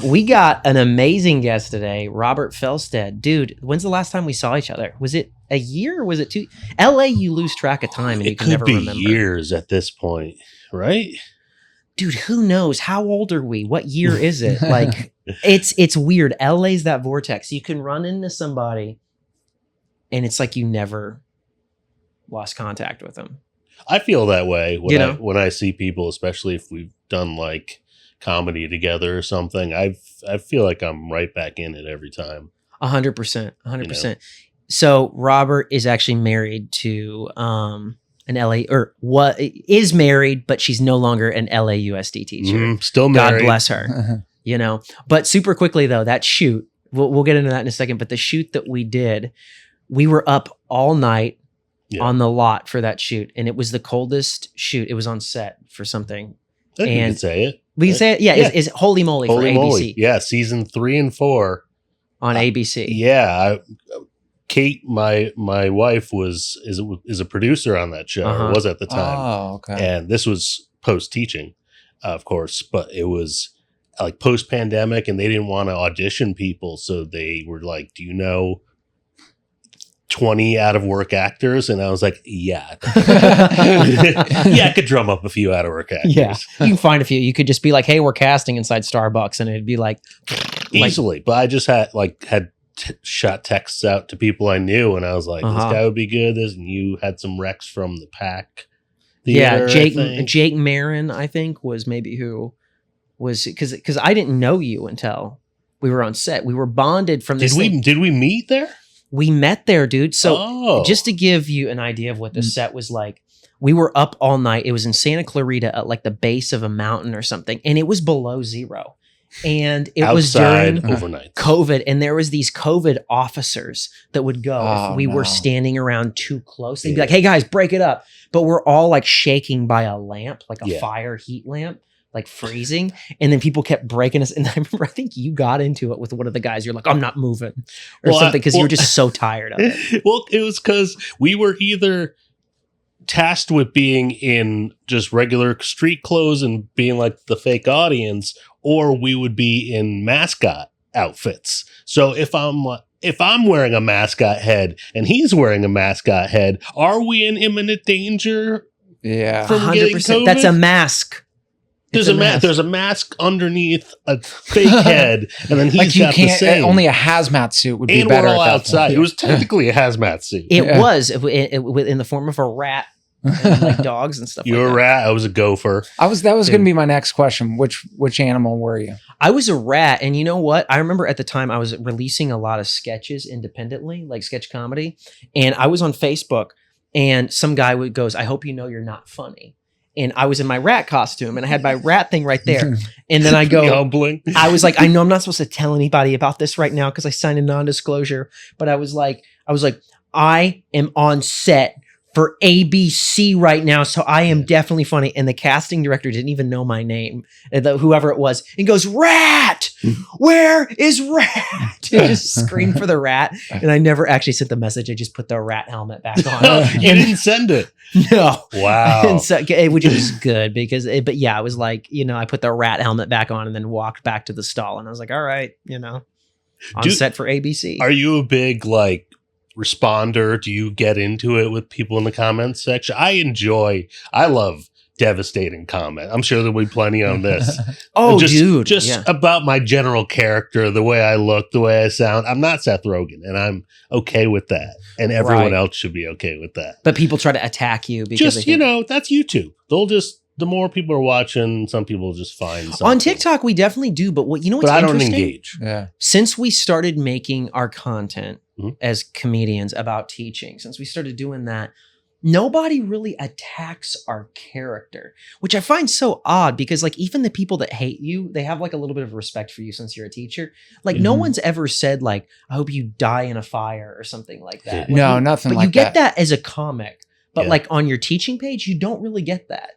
We got an amazing guest today, Robert Felsted. Dude, when's the last time we saw each other? Was it a year or was it 2? LA, you lose track of time and you can never remember. It could be years at this point, right? Dude, who knows? How old are we? What year is it? Like, it's weird. LA's that vortex. You can run into somebody and it's like you never lost contact with them. I feel that way when I see people, especially if we've done like comedy together or something. I feel like I'm right back in it every time. 100%. 100%. So Robert is actually married to an LA, or what is married, but she's no longer an LAUSD teacher. Still married. God bless her. But super quickly though, that shoot, we'll get into that in a second. But the shoot that we did, we were up all night on the lot for that shoot, and it was the coldest shoot. It was on set for something. I think we can say it. We can say it. Yeah. It's Holy Moly for ABC. Yeah. Season 3 and 4 on ABC. Yeah. Kate, my wife, is a producer on that show. Or was at the time. Oh, okay. And this was post teaching, of course, but it was like post pandemic, and they didn't want to audition people, so they were like, "Do you know 20 out of work actors?" And I was like, "Yeah, I could drum up a few out of work actors." Yeah, you can find a few. You could just be like, "Hey, we're casting inside Starbucks," and it'd be like easily. But I just had shot texts out to people I knew, and I was like, "This guy would be good." And you had some recs from the Pack Theater, Jake Marin, I think, was maybe who was, because I didn't know you until we were on set. We were bonded from this. Did we meet there? We met there, dude. So just to give you an idea of what the set was like, we were up all night. It was in Santa Clarita at like the base of a mountain or something, and it was below zero. And it was during overnight COVID, and there was these COVID officers that would go if we were standing around too close. They'd be like, "Hey guys, break it up." But we're all like shaking by a lamp, like a fire heat lamp, like freezing. And then people kept breaking us. And I remember, I think you got into it with one of the guys. You're like, "I'm not moving," or something, because you were just so tired of it. Well, it was because we were either tasked with being in just regular street clothes and being like the fake audience, or we would be in mascot outfits. So if I'm wearing a mascot head and he's wearing a mascot head, are we in imminent danger? Yeah, from 100%. That's a mask. There's a mask underneath a fake head, and then he's got the same. Only a hazmat suit would be and better. We're all at that outside. point. It was technically a hazmat suit. It was in the form of a rat, and like dogs and stuff. You were a rat. I was a gopher. That was going to be my next question. Which animal were you? I was a rat, and you know what? I remember at the time I was releasing a lot of sketches independently, like sketch comedy, and I was on Facebook, and some guy goes, "I hope you know you're not funny." And I was in my rat costume, and I had my rat thing right there. And then I go, humbling. I was like, I know I'm not supposed to tell anybody about this right now because I signed a non-disclosure. But I was like, I am on set for ABC right now, so I am definitely funny. And the casting director didn't even know my name, whoever it was, and goes, "Rat, where is Rat?" And just screamed for the rat. And I never actually sent the message. I just put the rat helmet back on. You didn't send it. No. Wow. And so, which was good because, but yeah, I was like, I put the rat helmet back on and then walked back to the stall, and I was like, all right, on set for ABC. Are you a big responder? Do you get into it with people in the comments section? I love devastating comment. I'm sure there'll be plenty on this. About my general character, the way I look, the way I sound. I'm not Seth Rogen, and I'm okay with that. And everyone else should be okay with that. But people try to attack you because that's YouTube. The more people are watching, some people just find something. On TikTok, we definitely do. But what's interesting? I don't engage. Yeah. Since we started making our content as comedians about teaching, since we started doing that, nobody really attacks our character, which I find so odd because even the people that hate you, they have a little bit of respect for you since you're a teacher. No one's ever said "I hope you die in a fire" or something like that. No, nothing like that. But you get that as a comic, but on your teaching page, you don't really get that.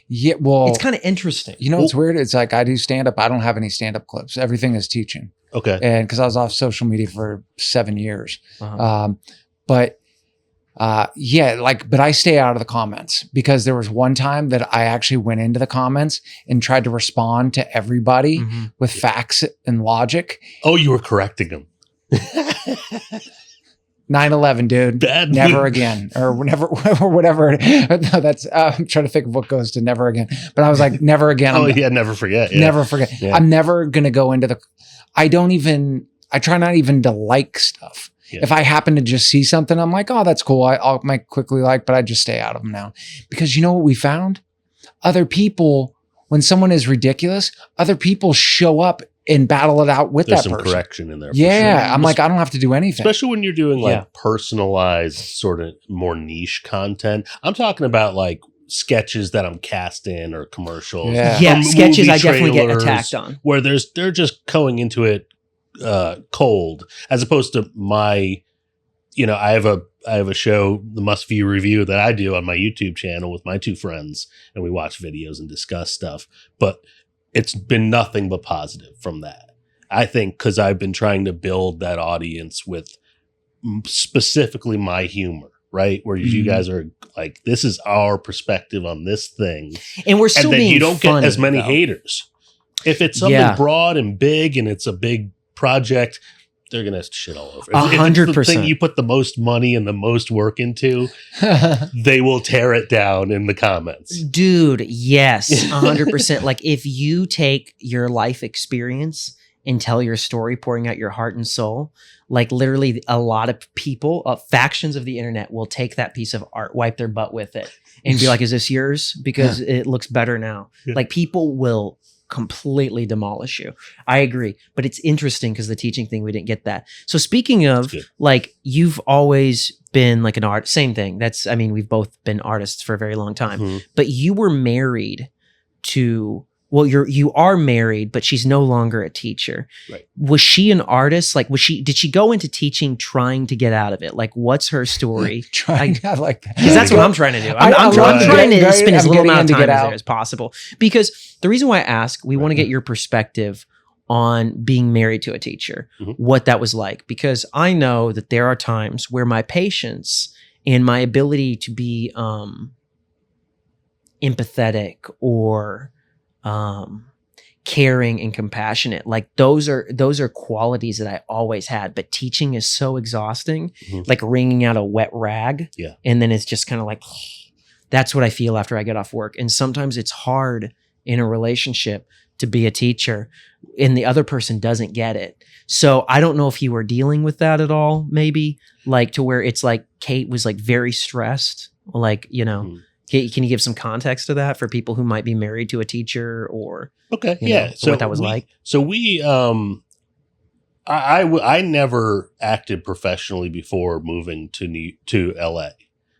Yeah, well, it's kind of interesting. It's weird. It's like I do stand up. I don't have any stand up clips. Everything is teaching. Okay. And because I was off social media for 7 years, but Yeah, but I stay out of the comments because there was one time that I actually went into the comments and tried to respond to everybody with facts and logic. Oh, you were correcting them. 9/11, dude. Bad never move. again, or never, or whatever. No, that's. I'm trying to think of what goes to never again. But I was like, never again. Never forget. Yeah. Never forget. Yeah. I'm never gonna go into the. I try not even to like stuff. Yeah. If I happen to just see something, I'm like, oh, that's cool. I might quickly like, but I just stay out of them now. Because you know what we found? Other people, when someone is ridiculous, other people show up and battle it out with There's that person. Some correction in there. Yeah. Sure. I'm like, I don't have to do anything. Especially when you're doing personalized, sort of more niche content. I'm talking about sketches that I'm cast in or commercials. Yeah, sketches I definitely get attacked on. Where they're just going into it cold, as opposed to my, I have a show, the Must View Review, that I do on my YouTube channel with my two friends, and we watch videos and discuss stuff. But it's been nothing but positive from that. I think because I've been trying to build that audience with specifically my humor, right? Where you guys are like, this is our perspective on this thing, and we're still being you don't funny, get as many haters. If it's something broad and big and it's a big project, they're gonna shit all over. 100%. The thing you put the most money and the most work into, they will tear it down in the comments. Dude, yes, 100%. If you take your life experience and tell your story, pouring out your heart and soul, literally a lot of people, factions of the internet will take that piece of art, wipe their butt with it, and be like, "Is this yours? Because it looks better now." Yeah. People will completely demolish you. I agree. But it's interesting because the teaching thing, we didn't get that. So speaking of, you've always been an art, same thing. We've both been artists for a very long time, but you were married to, you are married, but she's no longer a teacher. Right. Was she an artist? Did she go into teaching trying to get out of it? What's her story? I like that. Because that's what I'm trying to do. I'm trying to spend as little amount of time as possible. Because the reason why I ask, we want to get your perspective on being married to a teacher, what that was like. Because I know that there are times where my patience and my ability to be empathetic or caring and compassionate, those are qualities that I always had, but teaching is so exhausting, wringing out a wet rag. Yeah. And then it's just kind of that's what I feel after I get off work. And sometimes it's hard in a relationship to be a teacher and the other person doesn't get it. So I don't know if you were dealing with that at all, maybe to where it's Kate was very stressed, Can you give some context to that for people who might be married to a teacher or so what that was like? So I never acted professionally before moving to LA.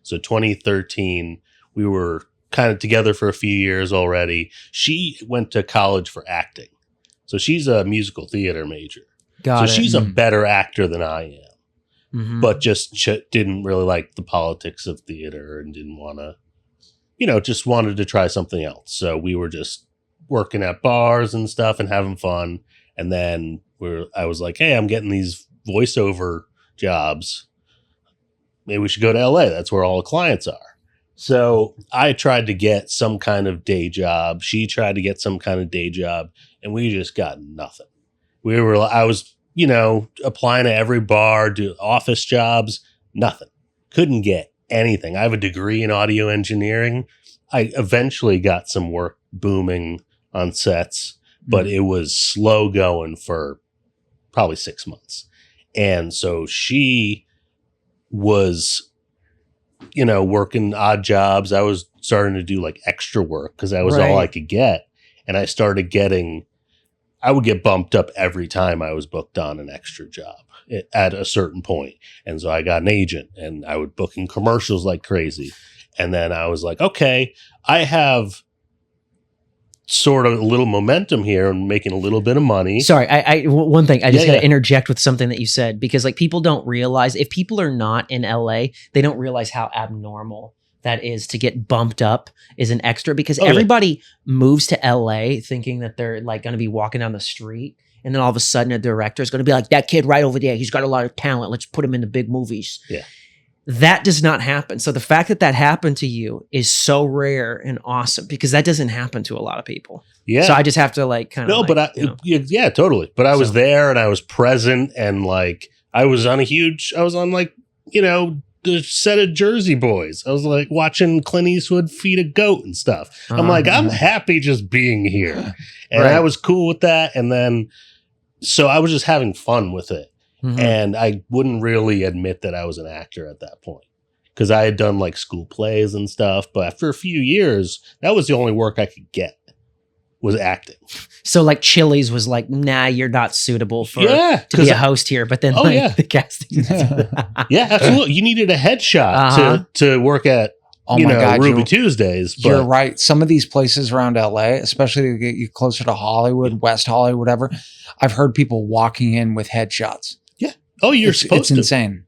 So 2013, we were kind of together for a few years already. She went to college for acting. So she's a musical theater major. Got it. She's a better actor than I am, but just didn't really like the politics of theater and didn't want to, just wanted to try something else. So we were just working at bars and stuff and having fun. And then I was like, hey, I'm getting these voiceover jobs. Maybe we should go to LA. That's where all the clients are. So I tried to get some kind of day job. She tried to get some kind of day job, and we just got nothing. I was, applying to every bar, do office jobs, nothing. Couldn't get anything. I have a degree in audio engineering. I eventually got some work booming on sets, but it was slow going for probably 6 months. And so she was, working odd jobs. I was starting to do extra work because that was all I could get. And I started I would get bumped up every time I was booked on an extra job at a certain point. And so I got an agent and I would book in commercials like crazy. And then I was like, okay, I have sort of a little momentum here and making a little bit of money. Sorry, one thing, I just got to interject with something that you said, because people don't realize, if people are not in LA, they don't realize how abnormal that is to get bumped up as an extra, because everybody moves to LA thinking that they're going to be walking down the street. And then all of a sudden a director is going to be like, that kid right over there, he's got a lot of talent. Let's put him in the big movies. Yeah. that does not happen. So the fact that that happened to you is so rare and awesome because that doesn't happen to a lot of people. Yeah. So I just have to like kind of. No, but yeah, totally. But I was there and I was present and like I was on like, the set of Jersey Boys. I was like watching Clint Eastwood feed a goat and stuff. I'm like, I'm happy just being here. And I was cool with that. And then, so I was just having fun with it. Mm-hmm. And I wouldn't really admit that I was an actor at that point because I had done like school plays and stuff. But after a few years, that was the only work I could get was acting. So like Chili's was like, nah, you're not suitable to be a host here. But then the casting. Yeah, absolutely. You needed a headshot to work at Ruby Tuesdays. But you're right. Some of these places around LA, especially to get you closer to Hollywood, West Hollywood, whatever, I've heard people walking in with headshots. Oh, you're supposed to. It's insane.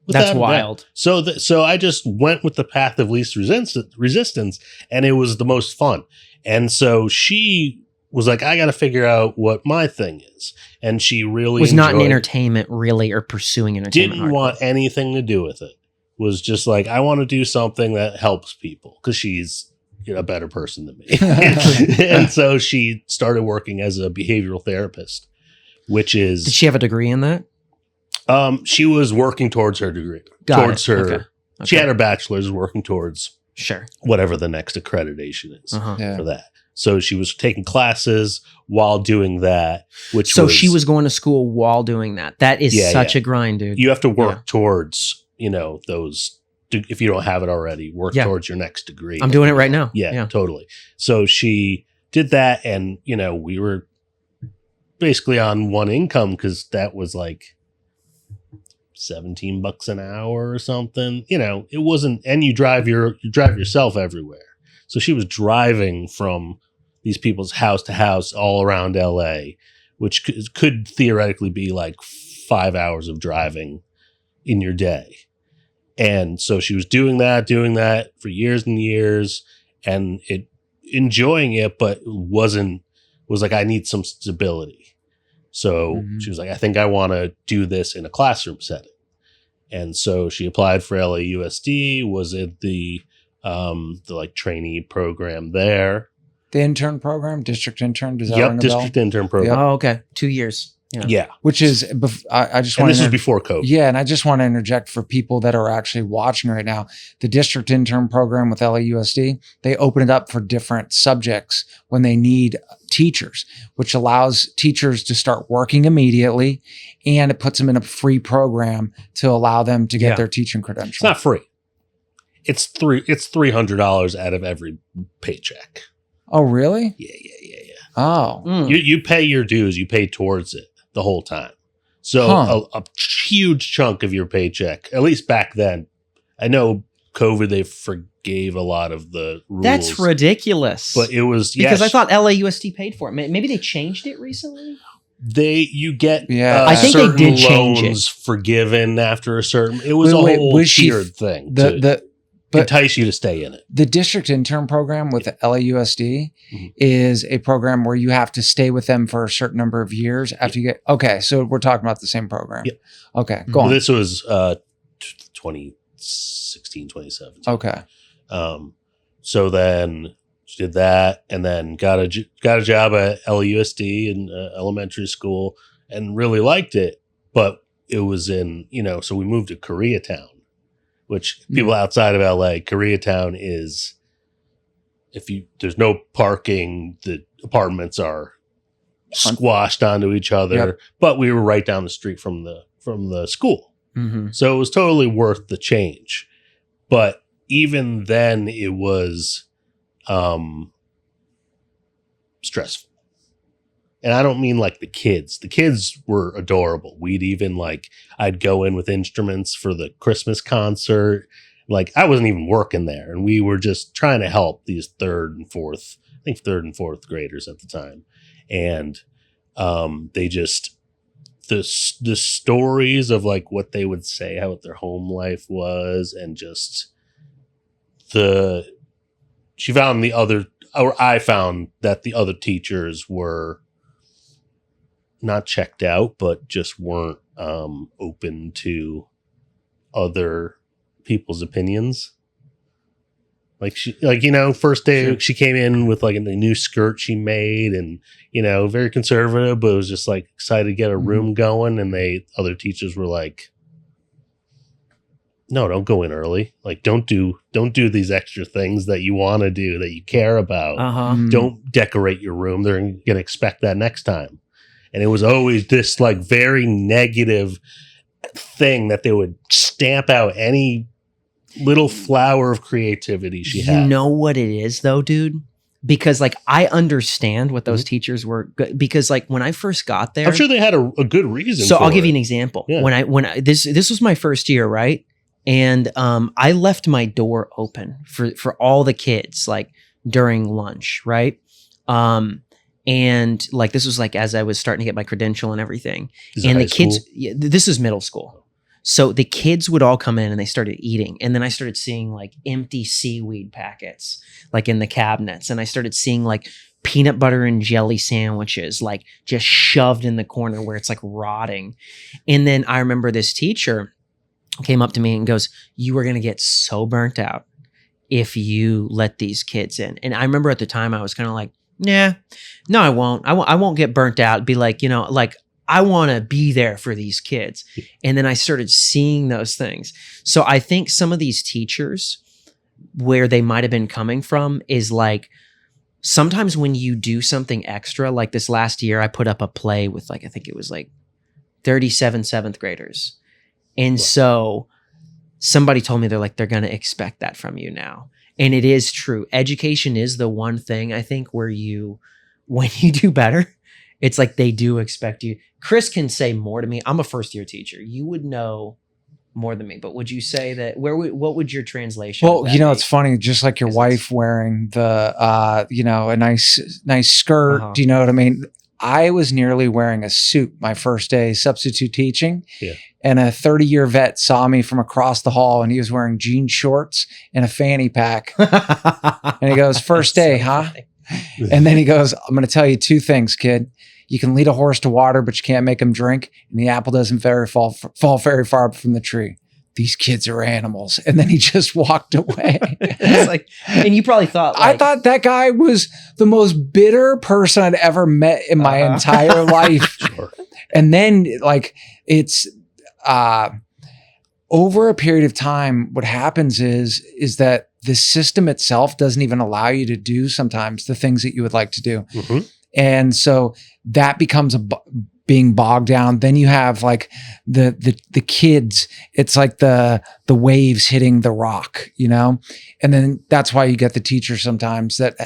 That's wild. So I just went with the path of least resistance, and it was the most fun. And so she was like, I got to figure out what my thing is. And she really was not in entertainment really or pursuing entertainment. Didn't want anything to do with it. Was just like, I want to do something that helps people because she's a better person than me. And so she started working as a behavioral therapist, which is... Did she have a degree in that? She was working towards her degree. Okay. She had her bachelor's, working towards whatever the next accreditation is for that. So she was taking classes while doing that, she was going to school while doing that. That is such a grind, dude. You have to work towards, those, if you don't have it already, work towards your next degree. I'm doing it right now. Yeah, totally. So she did that and, we were basically on one income because that was like $17 an hour or something. It wasn't, and you drive yourself everywhere. So she was driving from these people's house to house all around LA, which could theoretically be like 5 hours of driving in your day. And so she was doing that for years and years and enjoying it, but was like, I need some stability. So she was like, I think I want to do this in a classroom setting. And so she applied for LAUSD, was at the like trainee program there. The intern program, district intern. Does that ring a district bell? Intern program. Oh, okay. 2 years. Yeah. Which is, I just want to. This was before COVID. Yeah. And I just want to interject for people that are actually watching right now. The district intern program with LAUSD, they open it up for different subjects when they need teachers, which allows teachers to start working immediately. And it puts them in a free program to allow them to get their teaching credential. It's not free. It's $300 out of every paycheck. Oh, really? Yeah. Oh. You pay your dues. You pay towards it the whole time. So a huge chunk of your paycheck, at least back then. I know COVID, they forgave a lot of the rules. That's ridiculous. But it was... Because I thought LAUSD paid for it. Maybe they changed it recently? You get I think they did change it. Forgiven after a certain... It was a whole tiered thing. But entice you to stay in it. The district intern program with the LAUSD is a program where you have to stay with them for a certain number of years after you get... Okay, so we're talking about the same program. Yep. Okay, go on. This was 2016, 2017. Okay. So then she did that and then got a job at LAUSD in elementary school and really liked it. But it was in, so we moved to Koreatown. Which people outside of LA, Koreatown is, there's no parking, the apartments are squashed onto each other, but we were right down the street from the school. Mm-hmm. So it was totally worth the change. But even then it was stressful. And I don't mean like the kids. The kids were adorable. We'd even I'd go in with instruments for the Christmas concert. Like I wasn't even working there. And we were just trying to help these third and fourth graders at the time. And they just, the stories of what they would say, how their home life was, and just I found that the other teachers were not checked out, but just weren't open to other people's opinions. Like first day she came in with like a new skirt she made, and very conservative, but was just like excited to get a room going. And other teachers were like, "No, don't go in early. Like, don't do these extra things that you want to do, that you care about. Don't decorate your room. They're going to expect that next time." And it was always this like very negative thing that they would stamp out any little flower of creativity she had. You know what it is though, dude? Because like I understand what those teachers were good, because like when I first got there, I'm sure they had a good reason. So I'll give you an example. Yeah. When I this was my first year, right? And I left my door open for all the kids like during lunch, right? And like this was like as I was starting to get my credential and everything. And the kids, this is middle school. So the kids would all come in and they started eating. And then I started seeing like empty seaweed packets like in the cabinets. And I started seeing like peanut butter and jelly sandwiches like just shoved in the corner where it's like rotting. And then I remember this teacher came up to me and goes, "You are going to get so burnt out if you let these kids in." And I remember at the time I was kind of like, "Nah, no, I won't. I won't get burnt out." Be like, like I want to be there for these kids. And then I started seeing those things. So I think some of these teachers, where they might have been coming from is like, sometimes when you do something extra, like this last year, I put up a play with like, I think it was like 37 seventh graders. And so somebody told me they're going to expect that from you now. And it is true. Education is the one thing I think where when you do better, it's like they do expect you. Chris can say more to me. I'm a first year teacher. You would know more than me, but would you say that what would your translation? Well, it's funny, just like your wife wearing the, a nice skirt. Do you know what I mean? I was nearly wearing a suit my first day substitute teaching. Yeah. And a 30-year vet saw me from across the hall and he was wearing jean shorts and a fanny pack. And he goes, "First day, huh?" And then he goes, "I'm going to tell you two things, kid. You can lead a horse to water, but you can't make him drink. And the apple doesn't fall very far from the tree. These kids are animals." And then he just walked away. It's like, and you probably thought, I thought that guy was the most bitter person I'd ever met in my entire life. Sure. And then like it's over a period of time, what happens is that the system itself doesn't even allow you to do sometimes the things that you would like to do. Mm-hmm. And so that becomes being bogged down. Then you have like the kids, it's like the waves hitting the rock, and then that's why you get the teacher sometimes that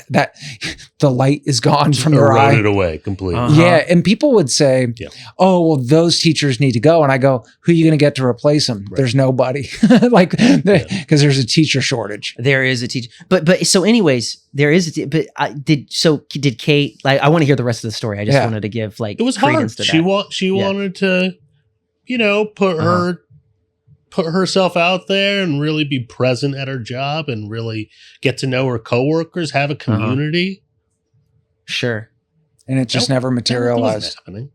the light is gone from their eye. Eroded away completely. Yeah. And people would say, "Oh, well, those teachers need to go." And I go, "Who are you going to get to replace them?" Right. There's nobody because there's a teacher shortage. There is a teacher. But so anyways, there is, did Kate, like, I want to hear the rest of the story. I just wanted to give like, it was hard. She wanted to, put herself out there and really be present at her job and really get to know her coworkers, have a community. Sure. And it just never materialized. Happening.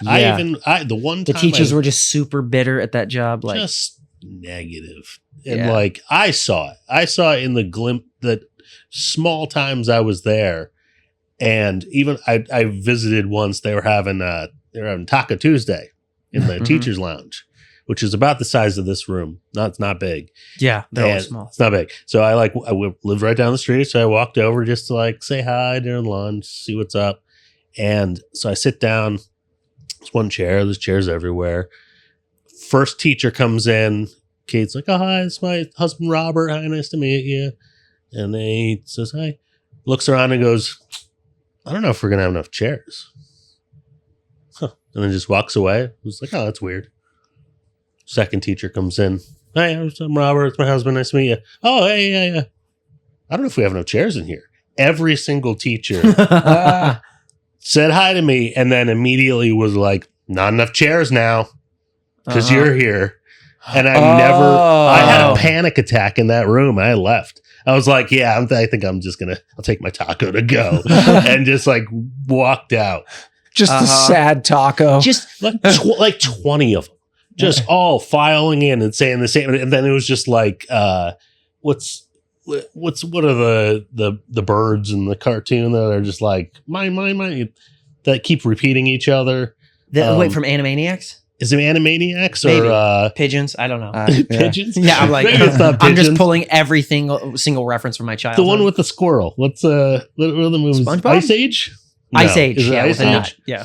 Yeah. The teachers were just super bitter at that job. Like just negative. And like, I saw it in the glimpse that small times I was there. And even I visited once, they were having Taco Tuesday in the teacher's lounge, which is about the size of this room. It's not big. Yeah, they're all small. It's not big. So I lived right down the street. So I walked over just to like say hi during lunch, see what's up. And so I sit down. There's one chair. There's chairs everywhere. First teacher comes in. Kate's like, "Oh, hi, it's my husband, Robert. Hi, nice to meet you." And then he says, "Hi." Looks around and goes, "I don't know if we're going to have enough chairs." And then just walks away. It was like, "Oh, that's weird." Second teacher comes in. "Hey, I'm Robert. It's my husband. Nice to meet you." "Oh, hey, yeah. I don't know if we have enough chairs in here." Every single teacher said hi to me and then immediately was like, "Not enough chairs now because you're here." And I had a panic attack in that room. I left. I was like, I think I'm just I'll take my taco to go and just like walked out. Just a sad taco. Just like 20 of them. just all filing in and saying the same. And then it was just like, what are the birds in the cartoon that are just like, mine, that keep repeating each other? Wait, from Animaniacs? Is it Animaniacs Maybe. or Pigeons? I don't know. Pigeons? Yeah, I'm like, Maybe it's not I'm just Pigeons. pulling every single reference from my childhood. The one with the squirrel. What are the movies? SpongeBob? Ice Age? No. Ice Age. Is it Yeah, Ice with a Age? nut. Yeah.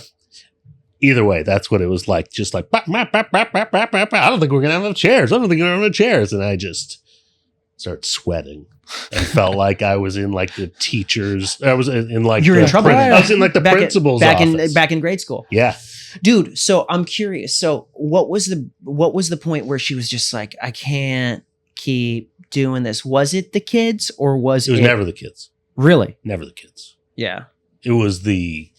Either way, that's what it was like. Just like, I don't think we're going to have enough chairs. And I just started sweating and felt like I was in like the teachers. I was in like You're in trouble. I was in like the principal's office. Back in grade school. Yeah. Dude, so I'm curious. So what was the point where she was just like, I can't keep doing this? Was it the kids or was it? It was never the kids. Really? Never the kids. Yeah. It was the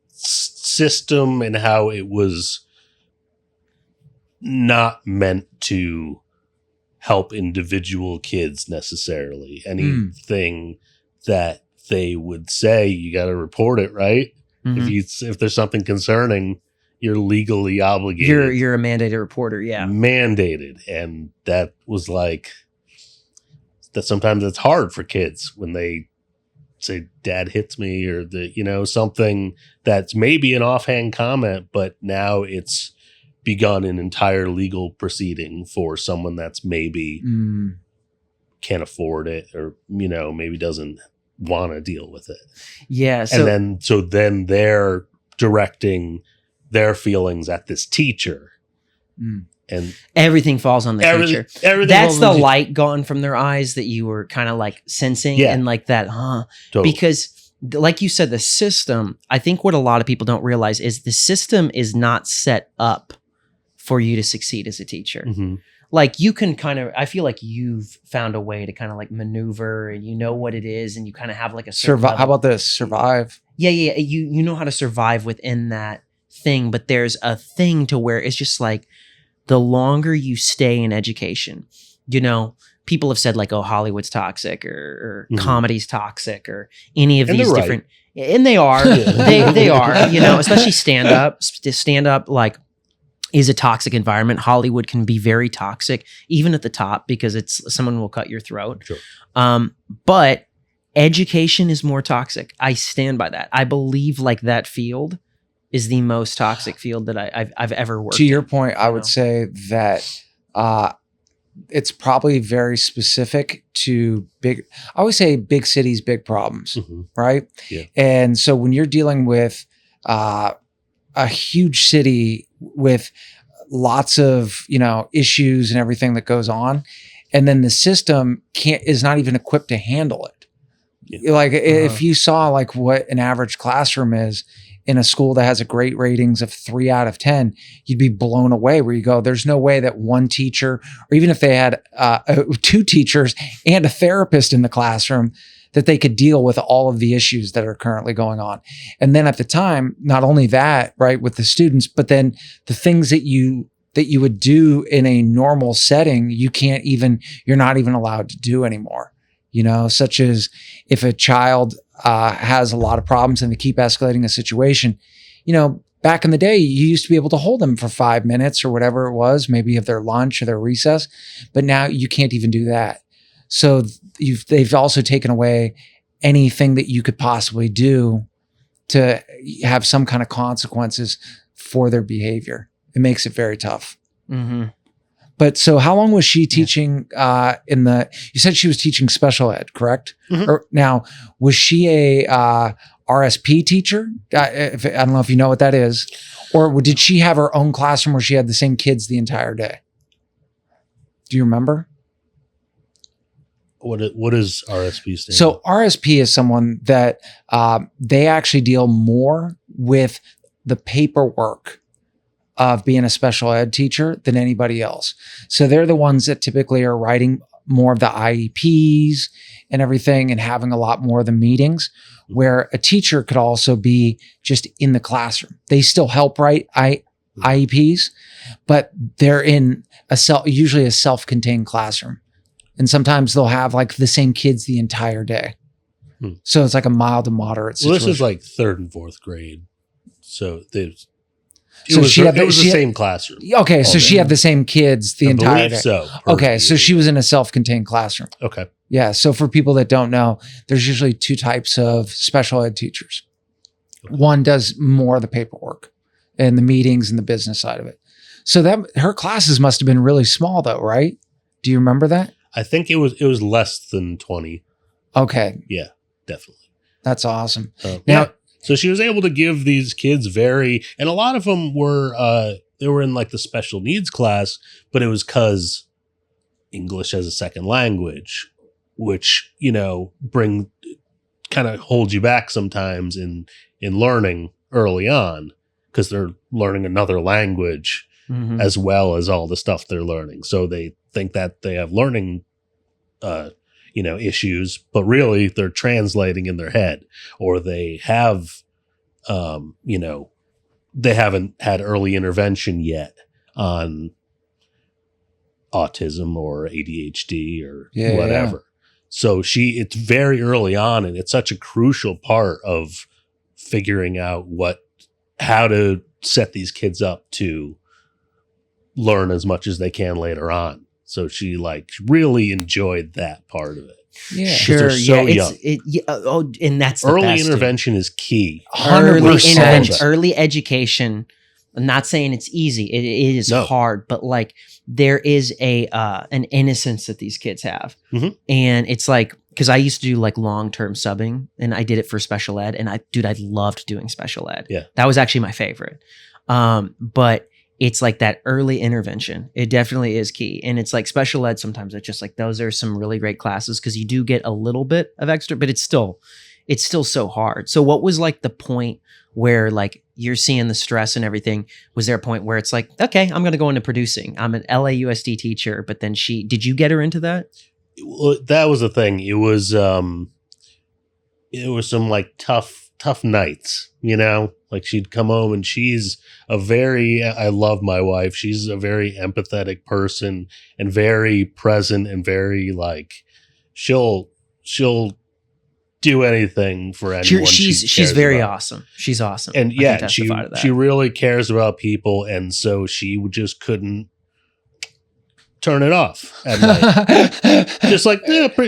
system and how it was not meant to help individual kids necessarily. Anything that they would say, you got to report it, right? Mm-hmm. If there's something concerning, you're legally obligated. You're a mandated reporter, yeah. Mandated. And that was like, that sometimes it's hard for kids when they say dad hits me or something that's maybe an offhand comment, but now it's begun an entire legal proceeding for someone that's maybe can't afford it or, maybe doesn't want to deal with it. Yeah. So then they're directing their feelings at this teacher. And everything falls on the teacher. Everything that's the light gone from their eyes that you were kind of like sensing and like that, Totally. Because like you said, the system, I think what a lot of people don't realize is the system is not set up for you to succeed as a teacher. Mm-hmm. Like you can I feel like you've found a way to kind of like maneuver and you know what it is and you kind of have like a survive. How about this? Survive. Yeah. You know how to survive within that thing, but there's a thing to where it's just like, the longer you stay in education, people have said like, oh, Hollywood's toxic or comedy's toxic or any of these different, right. And they are, they are, especially stand up like is a toxic environment. Hollywood can be very toxic, even at the top, because someone will cut your throat. Sure. But education is more toxic. I stand by that. I believe like that field is the most toxic field that I've ever worked. To your point, I would say that it's probably very specific to I always say big cities, big problems, right? Yeah. And so when you're dealing with a huge city with lots of issues and everything that goes on, and then the system is not even equipped to handle it. Yeah. Like if you saw like what an average classroom is in a school that has a great ratings of 3 out of 10, you'd be blown away where you go, there's no way that one teacher, or even if they had 2 teachers and a therapist in the classroom, that they could deal with all of the issues that are currently going on. And then at the time, not only that, right, with the students, but then the things that you would do in a normal setting, you're not even allowed to do anymore. Such as if a child has a lot of problems and they keep escalating a situation, back in the day, you used to be able to hold them for 5 minutes or whatever it was, maybe of their lunch or their recess, but now you can't even do that. So they've also taken away anything that you could possibly do to have some kind of consequences for their behavior. It makes it very tough. Mm-hmm. But so how long was she teaching you said she was teaching special ed, correct? Mm-hmm. Or now, was she a RSP teacher? I don't know if you know what that is. Or did she have her own classroom where she had the same kids the entire day? Do you remember? What does RSP stand for? So RSP is someone that they actually deal more with the paperwork of being a special ed teacher than anybody else. So they're the ones that typically are writing more of the IEPs and everything and having a lot more of the meetings, where a teacher could also be just in the classroom. They still help write IEPs, but they're in usually a self-contained classroom. And sometimes they'll have like the same kids the entire day. So it's like a mild to moderate situation. Well, this is like 3rd and 4th grade. So It was the same classroom. Okay, so she had the same kids the entire day. So. Okay, so she was in a self-contained classroom. Okay. Yeah, so for people that don't know, there's usually two types of special ed teachers. Okay. One does more of the paperwork and the meetings and the business side of it. So that her classes must have been really small though, right? Do you remember that? I think it was less than 20. Okay. Yeah, definitely. That's awesome. Now, yeah. So she was able to give these kids and a lot of them were, they were in like the special needs class, but it was because English as a second language, which, kind of holds you back sometimes in learning early on because they're learning another language as well as all the stuff they're learning. So they think that they have learning, issues, but really they're translating in their head, or they have, they haven't had early intervention yet on autism or ADHD or whatever. Yeah. So it's very early on, and it's such a crucial part of figuring out how to set these kids up to learn as much as they can later on. So she really enjoyed that part of it. Yeah, sure. So young. And that's the early best, intervention is key. 100%. Early education. I'm not saying it's easy. It is hard, but there is an innocence that these kids have, and it's because I used to do long-term subbing, and I did it for special ed, and I loved doing special ed. Yeah, that was actually my favorite. But it's that early intervention. It definitely is key. And it's special ed. Sometimes it's just those are some really great classes because you do get a little bit of extra, but it's still so hard. So what was the point where you're seeing the stress and everything? Was there a point where it's okay, I'm going to go into producing. I'm an LAUSD teacher, but then did you get her into that? Well, that was the thing. It was some tough nights, she'd come home and I love my wife. She's a very empathetic person and very present and very she'll do anything for anyone. She's very awesome. She's awesome. And she really cares about people. And so she just couldn't turn it off at night.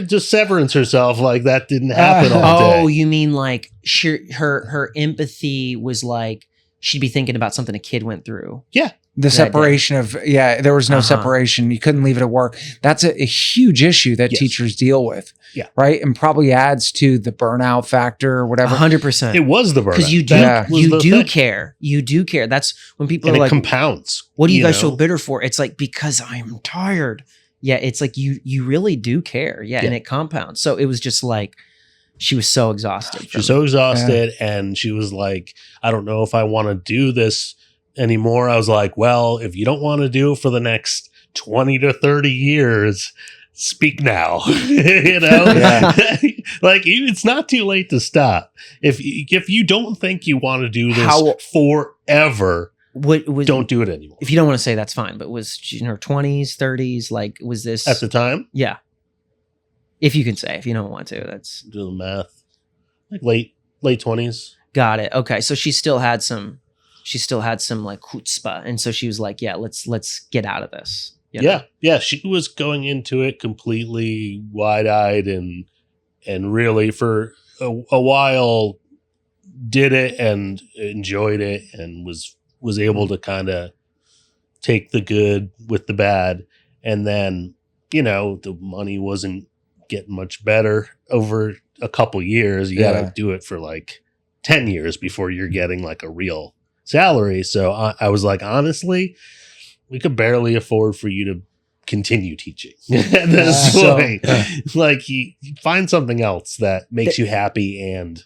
Just severance herself. That didn't happen all day. Oh, you mean her empathy was she'd be thinking about something a kid went through. Yeah. The separation there was no separation. You couldn't leave it at work. That's a huge issue that teachers deal with. Yeah. Right. And probably adds to the burnout factor or whatever. 100%. It was the burnout. Because you do care. You do care. That's when people are it compounds. What are you guys so bitter for? It's because I'm tired. Yeah. It's you really do care. Yeah. And it compounds. So it was just she was so exhausted. She was so exhausted. And she was I don't know if I want to do this anymore. I was well, if you don't want to do it for the next 20 to 30 years, speak now. It's not too late to stop. If you don't think you want to do this forever, don't do it anymore. If you don't want to say, that's fine. But was she in her 20s, 30s? Was this at the time? Yeah. If you can say, if you don't want to, that's do the math. Late 20s. Got it. Okay, so she still had some chutzpah, and so she was yeah, let's get out of this. Yeah. She was going into it completely wide-eyed and really for a while did it and enjoyed it and was able to kind of take the good with the bad. And then the money wasn't getting much better over a couple years. You got to do it for 10 years before you're getting a real salary. So I was honestly, we could barely afford for you to continue teaching at this point. You find something else that makes you happy. And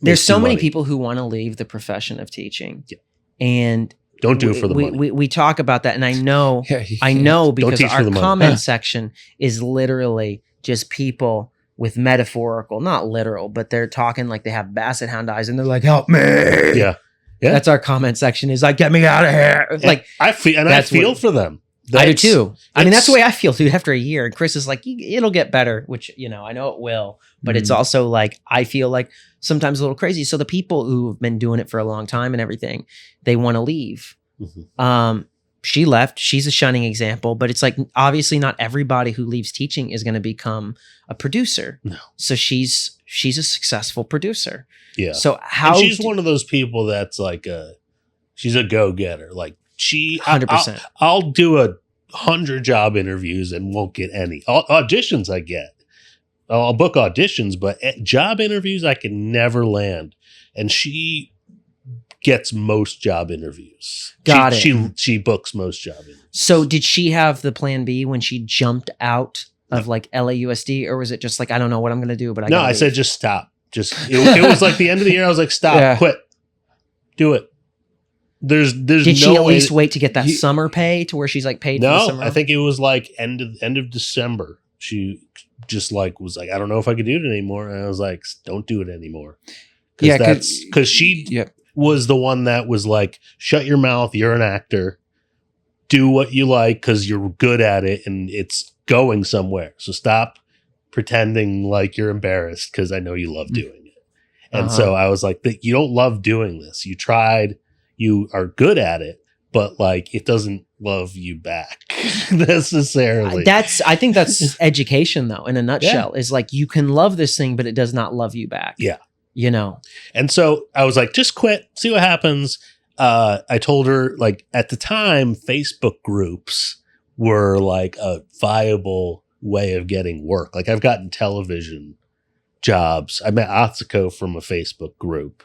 there's so many people who want to leave the profession of teaching, and don't do it for the money. We talk about that, and I know because our comment section is literally just people with metaphorical, not literal, but they're talking they have basset hound eyes, and they're help me. Yeah. That's our comment section is get me out of here. I feel for them. I do too. I mean, that's the way I feel, dude, after a year. And Chris is like, it'll get better, which, I know it will. But it's also like, I feel like sometimes a little crazy. So the people who've been doing it for a long time and everything, they want to leave. She left. She's a shining example. But it's like, obviously not everybody who leaves teaching is going to become a producer. No. So she's a successful producer. Yeah. So and she's one of those people that's like she's a go-getter. Like 100%. I'll do 100 job interviews and won't get any auditions. I get. I'll book auditions, but job interviews I can never land. And she gets most job interviews. Got it. She books most job interviews. So did she have the plan B when she jumped out of like LAUSD, or was it just like, I don't know what I'm going to do, but I said just stop. It was like the end of the year. I was like, stop, quit, do it. There's Did she at least wait to get that summer pay to where she's like paid for the summer? I think it was like end of December. She just like was like, I don't know if I could do it anymore. And I was like, don't do it anymore. Because she was the one that was like, shut your mouth. You're an actor. Do what you like because you're good at it and it's going somewhere. So stop pretending like you're embarrassed because I know you love doing it. And so I was like, you don't love doing this. You tried. You are good at it, but like it doesn't love you back necessarily. I think that's education though, in a nutshell, is like you can love this thing, but it does not love you back. Yeah. And so I was like, just quit, see what happens. I told her like at the time, Facebook groups were like a viable way of getting work. Like I've gotten television jobs. I met Atsuko from a Facebook group.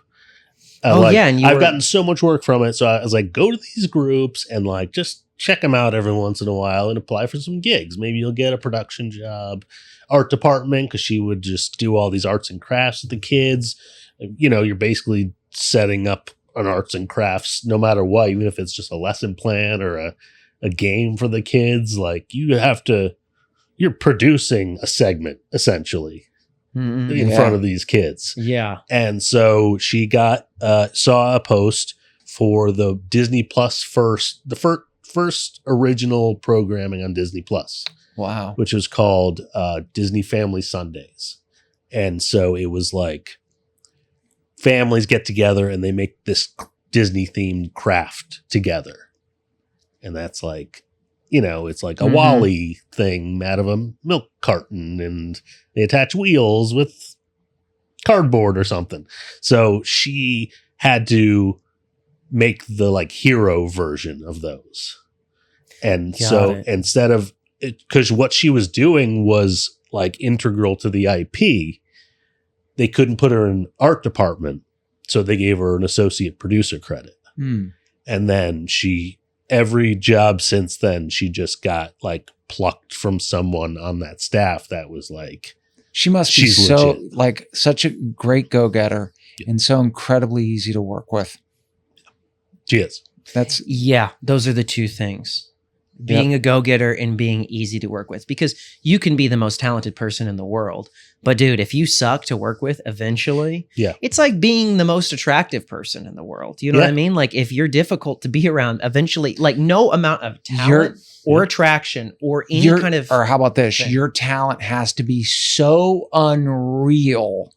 And I've gotten so much work from it. So I was like, go to these groups and like just check them out every once in a while and apply for some gigs. Maybe you'll get a production job, art department, because she would just do all these arts and crafts with the kids. You're basically setting up an arts and crafts no matter what, even if it's just a lesson plan or a game for the kids. Like you're producing a segment essentially. In front of these kids. Yeah. And so she saw a post for the Disney Plus first original programming on Disney Plus. Wow. Which was called Disney Family Sundays. And so it was like families get together and they make this Disney themed craft together. And that's like, it's like a Wall-E thing out of a milk carton and they attach wheels with cardboard or something. So she had to make the like hero version of those. And instead of because what she was doing was like integral to the IP, they couldn't put her in art department. So they gave her an associate producer credit. And then every job since then, she just got like plucked from someone on that staff that was like, she must be so legit. Like such a great go-getter and so incredibly easy to work with. She is. Those are the two things. Being a go-getter and being easy to work with, because you can be the most talented person in the world. But dude, if you suck to work with eventually, it's like being the most attractive person in the world. You know what I mean? Like if you're difficult to be around eventually, like no amount of talent or attraction or any kind of... Or how about this? Thing. Your talent has to be so unreal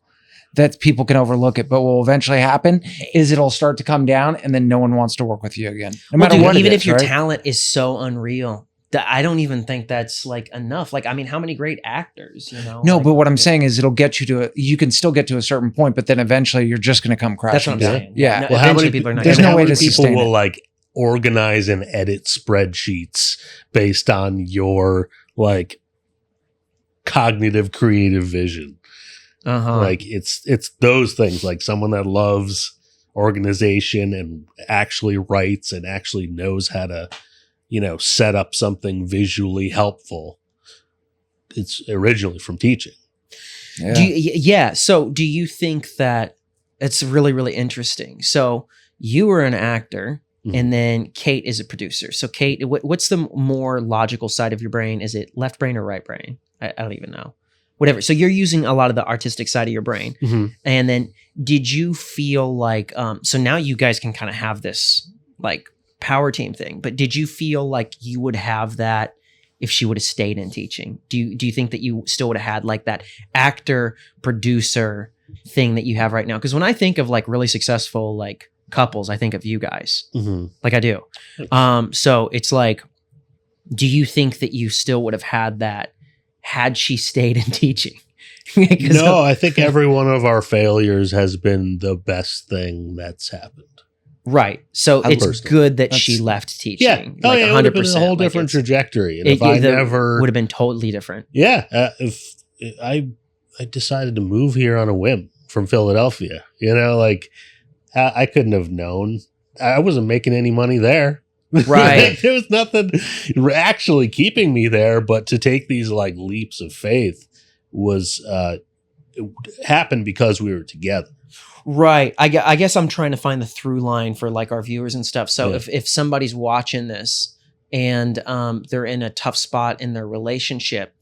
that people can overlook it. But what will eventually happen is it'll start to come down and then no one wants to work with you again. No matter what. Even if your talent is so unreal, I don't even think that's like enough. Like, I mean, how many great actors, No, but what I'm saying is it'll get you to you can still get to a certain point, but then eventually you're just going to come crashing. That's what I'm saying. Yeah. No, how many people are not? There's no way to people sustain will it. like organize and edit spreadsheets based on your like cognitive creative vision. Like it's those things, like someone that loves organization and actually writes and actually knows how to, set up something visually helpful. It's originally from teaching. So do you think that it's really, really interesting? So you were an actor and then Kate is a producer. So Kate, what's the more logical side of your brain? Is it left brain or right brain? I don't even know. Whatever. So you're using a lot of the artistic side of your brain. And then did you feel like, so now you guys can kind of have this like power team thing, but did you feel like you would have that if she would have stayed in teaching? Do you think that you still would have had like that actor producer thing that you have right now? Because when I think of like really successful like couples, I think of you guys. Like I do. So it's like, do you think that you still would have had that had she stayed in teaching? No, I think every one of our failures has been the best thing that's happened. Right. So it's good that she left teaching. Yeah. Oh, like, yeah, it would have been a whole different trajectory. And if I never would have been totally different. Yeah. If I decided to move here on a whim from Philadelphia, like I couldn't have known. I wasn't making any money there. Right. There was nothing actually keeping me there, but to take these like leaps of faith was it happened because we were together. Right. I guess I'm trying to find the through line for like our viewers and stuff. So if somebody's watching this and they're in a tough spot in their relationship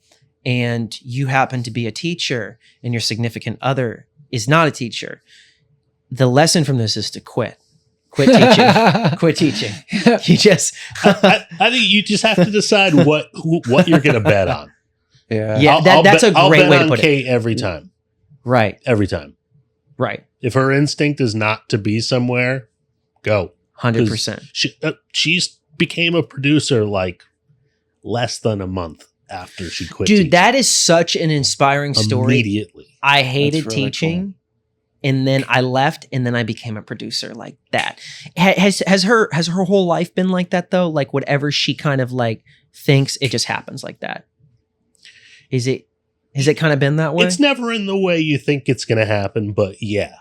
and you happen to be a teacher and your significant other is not a teacher, the lesson from this is to quit. Quit teaching. Quit teaching. You just I think you just have to decide what you're going to bet on. Yeah. That's a great way to put Kate every time. Right. Every time. Right. If her instinct is not to be somewhere, go. 100%. She's became a producer like less than a month after she quit. Dude, teaching. that is such an inspiring story. Immediately. I hated really teaching. Cool. And then I left and then I became a producer like that. Has her whole life been like that though? Like whatever she kind of like thinks, it just happens like that. Has it kind of been that way? It's never in the way you think it's going to happen, but yeah,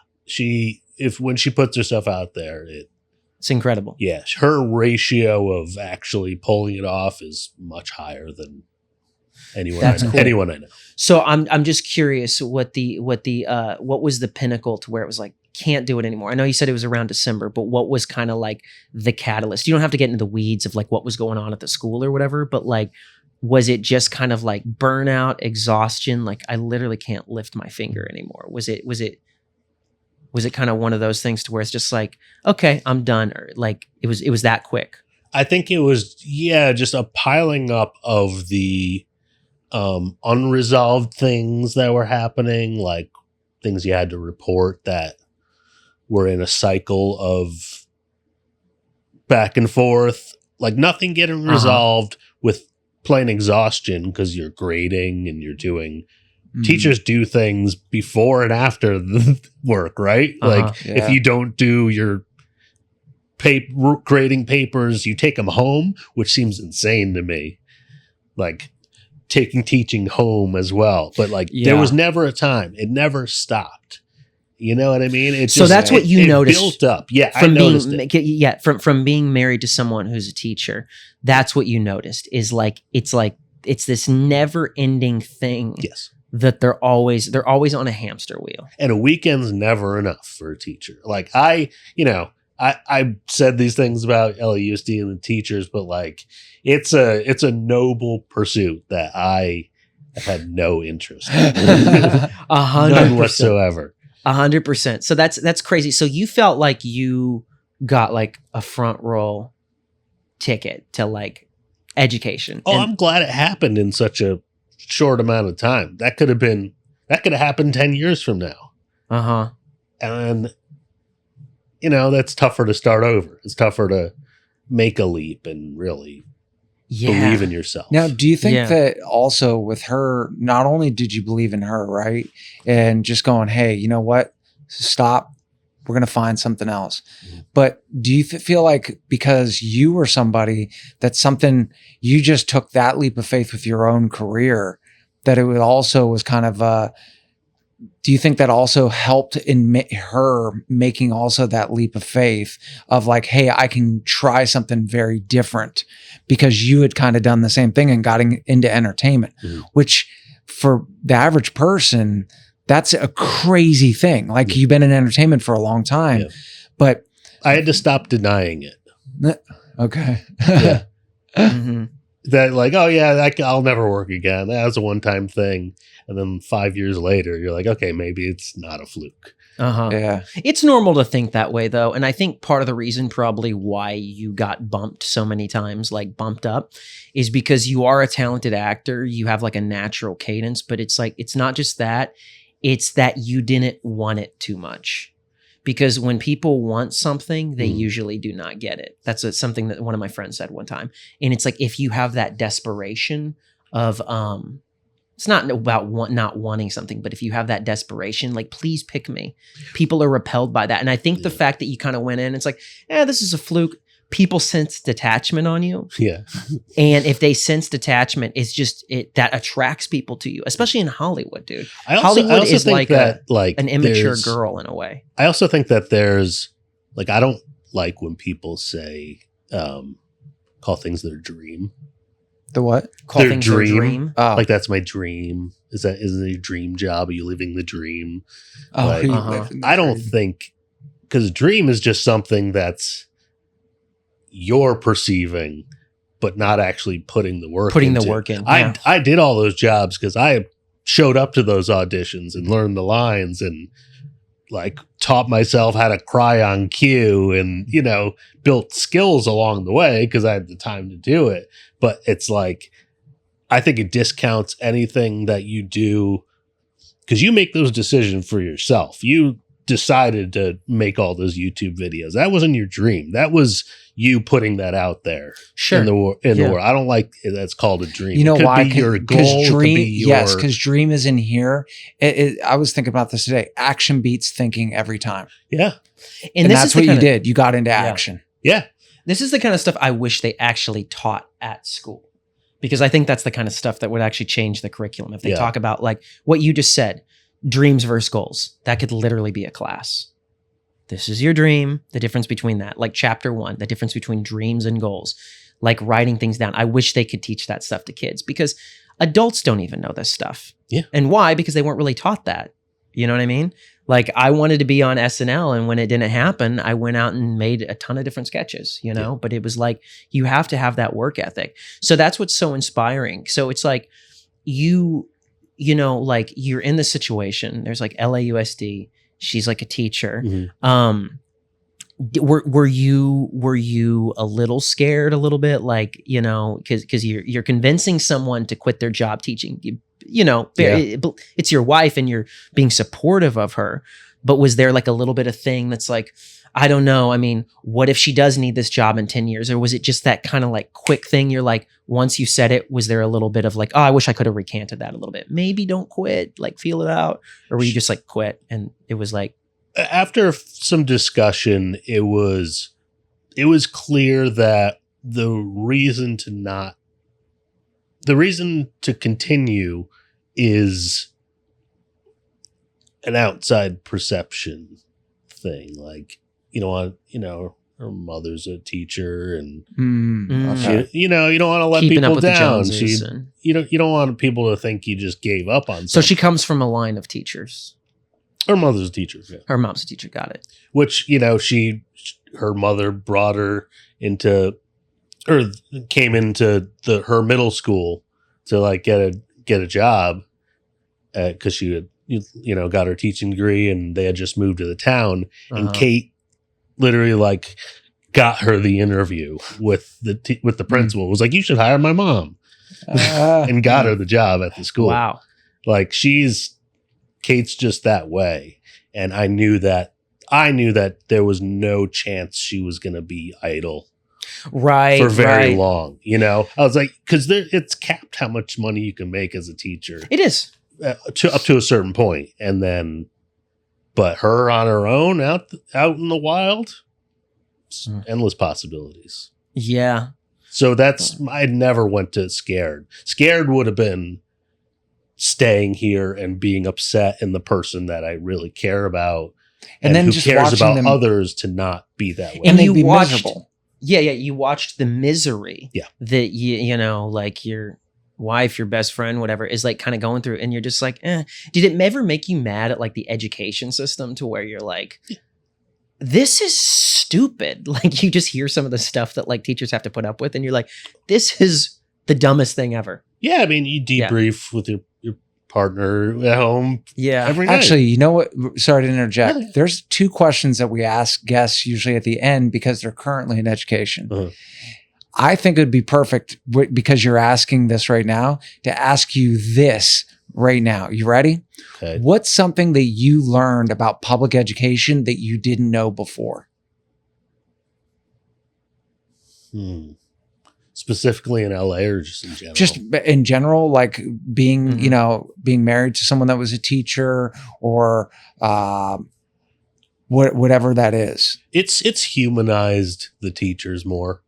when she puts herself out there, it's incredible. Yeah, her ratio of actually pulling it off is much higher than anyone I know. So I'm just curious what was the pinnacle to where it was like can't do it anymore. I know you said it was around December, but what was kind of like the catalyst? You don't have to get into the weeds of like what was going on at the school or whatever, but like was it just kind of like burnout, exhaustion? Like I literally can't lift my finger anymore. Was it kind of one of those things to where it's just like, okay, I'm done, or like it was that quick? I think it was just a piling up of the unresolved things that were happening, like things you had to report that were in a cycle of back and forth, like nothing getting resolved with plain exhaustion because you're grading and you're doing teachers do things before and after the work, right? Like if you don't do your grading papers, you take them home, which seems insane to me. Like taking teaching home as well. But like there was never a time. It never stopped. You know what I mean? That's what you noticed. Built up. Yeah, from I noticed it. Yeah, from being married to someone who's a teacher, that's what you noticed is like it's this never-ending thing. Yes. That they're always on a hamster wheel. And a weekend's never enough for a teacher. Like I said these things about LAUSD and the teachers, but like it's a noble pursuit that I have had no interest in. 100% None whatsoever. 100%. So that's crazy. So you felt like you got like a front row ticket to like education. Oh, I'm glad it happened in such a short amount of time. That could have happened 10 years from now. And that's tougher to start over. It's tougher to make a leap and really believe in yourself. Now, do you think that also with her, not only did you believe in her, right? And just going, hey, you know what? Stop. We're going to find something else. But do you feel like because you were somebody that's something, you just took that leap of faith with your own career, that it also was kind of do you think that also helped in her making also that leap of faith of like, hey, I can try something very different because you had kind of done the same thing and got into entertainment, which for the average person, that's a crazy thing. Like you've been in entertainment for a long time, but I had to stop denying it. Okay. Yeah. that like, oh yeah, I'll never work again. That was a one-time thing. And then 5 years later, you're like, okay, maybe it's not a fluke. Yeah. It's normal to think that way though. And I think part of the reason probably why you got bumped so many times, like bumped up, is because you are a talented actor. You have like a natural cadence, but it's like, it's not just that, it's that you didn't want it too much. Because when people want something, they usually do not get it. That's something that one of my friends said one time. And it's like, if you have that desperation of, it's not about not wanting something, but if you have that desperation, like, please pick me. People are repelled by that. And I think the fact that you kind of went in, it's like, this is a fluke. People sense detachment on you. Yeah. And if they sense detachment, it's just that attracts people to you, especially in Hollywood, dude. Hollywood is like an immature girl in a way. I also think that there's like, I don't like when people say, call things their dream. The what? Call things their dream. Oh. Like, that's my dream. Is it a dream job? Are you living the dream? Oh, like, I don't think, because dream is just something that's you're perceiving, but not actually putting the work in. Yeah. I did all those jobs because I showed up to those auditions and learned the lines and like taught myself how to cry on cue and, built skills along the way because I had the time to do it. But it's like, I think it discounts anything that you do because you make those decisions for yourself. You decided to make all those YouTube videos. That wasn't your dream. That was you putting that out there in the world. I don't like that's called a dream. You know why? Be your goal. Dream, be yes, because dream is in here. I was thinking about this today. Action beats thinking every time. Yeah. And that's what you did. You got into action. Yeah. This is the kind of stuff I wish they actually taught at school, because I think that's the kind of stuff that would actually change the curriculum. If they talk about like what you just said, dreams versus goals, that could literally be a class. This is your dream, the difference between that, like chapter 1, the difference between dreams and goals, like writing things down. I wish they could teach that stuff to kids because adults don't even know this stuff. Yeah. And why? Because they weren't really taught that. You know what I mean? Like, I wanted to be on SNL, and when it didn't happen, I went out and made a ton of different sketches, but it was like, you have to have that work ethic. So that's what's so inspiring. So it's like like you're in the situation, there's like LAUSD, she's like a teacher. Mm-hmm. Were you a little scared a little bit? Like, cause you're convincing someone to quit their job teaching, it's your wife and you're being supportive of her. But was there like a little bit of thing that's like, I don't know. I mean, what if she does need this job in 10 years? Or was it just that kind of like quick thing? You're like, once you said it, was there a little bit of like, oh, I wish I could have recanted that a little bit. Maybe don't quit, like feel it out. Or were you just like quit? And it was like, after some discussion, it was clear that the reason to continue is an outside perception thing. Like, her mother's a teacher and you don't want to let keeping people up with down. The Joneses and you don't want people to think you just gave up on something. So she comes from a line of teachers. Her mother's a teacher. Yeah. Her mom's a teacher. Got it. Which, her mother brought her into, or came into her middle school to like get a job because she had, got her teaching degree and they had just moved to the town. And Kate literally like got her the interview with the principal. It was like, you should hire my mom, and got her the job at the school. Wow. Like Kate's just that way. And I knew that there was no chance she was going to be idle for very long. I was like, because it's capped how much money you can make as a teacher. It is. Up to a certain point. And then, but her on her own out in the wild, endless possibilities. Yeah. So I never went to scared. Scared would have been staying here and being upset in the person that I really care about, and then who just cares about others to not be that way. And you watched miserable. Yeah, you watched the misery. Yeah, that like your wife, your best friend, whatever, is like kind of going through, and you're just like, Did it ever make you mad at like the education system to where you're like, this is stupid? Like, you just hear some of the stuff that like teachers have to put up with, and you're like, this is the dumbest thing ever. Yeah, I mean, you debrief with your partner at home. Yeah. Every night. Actually, you know what? Sorry to interject. Yeah. There's 2 questions that we ask guests usually at the end because they're currently in education. Uh-huh. I think it would be perfect because you're asking this right now to ask you this right now. You ready? Okay. What's something that you learned about public education that you didn't know before? Specifically in LA or just in general? Just in general, like being, being married to someone that was a teacher or whatever that is. It's humanized the teachers more.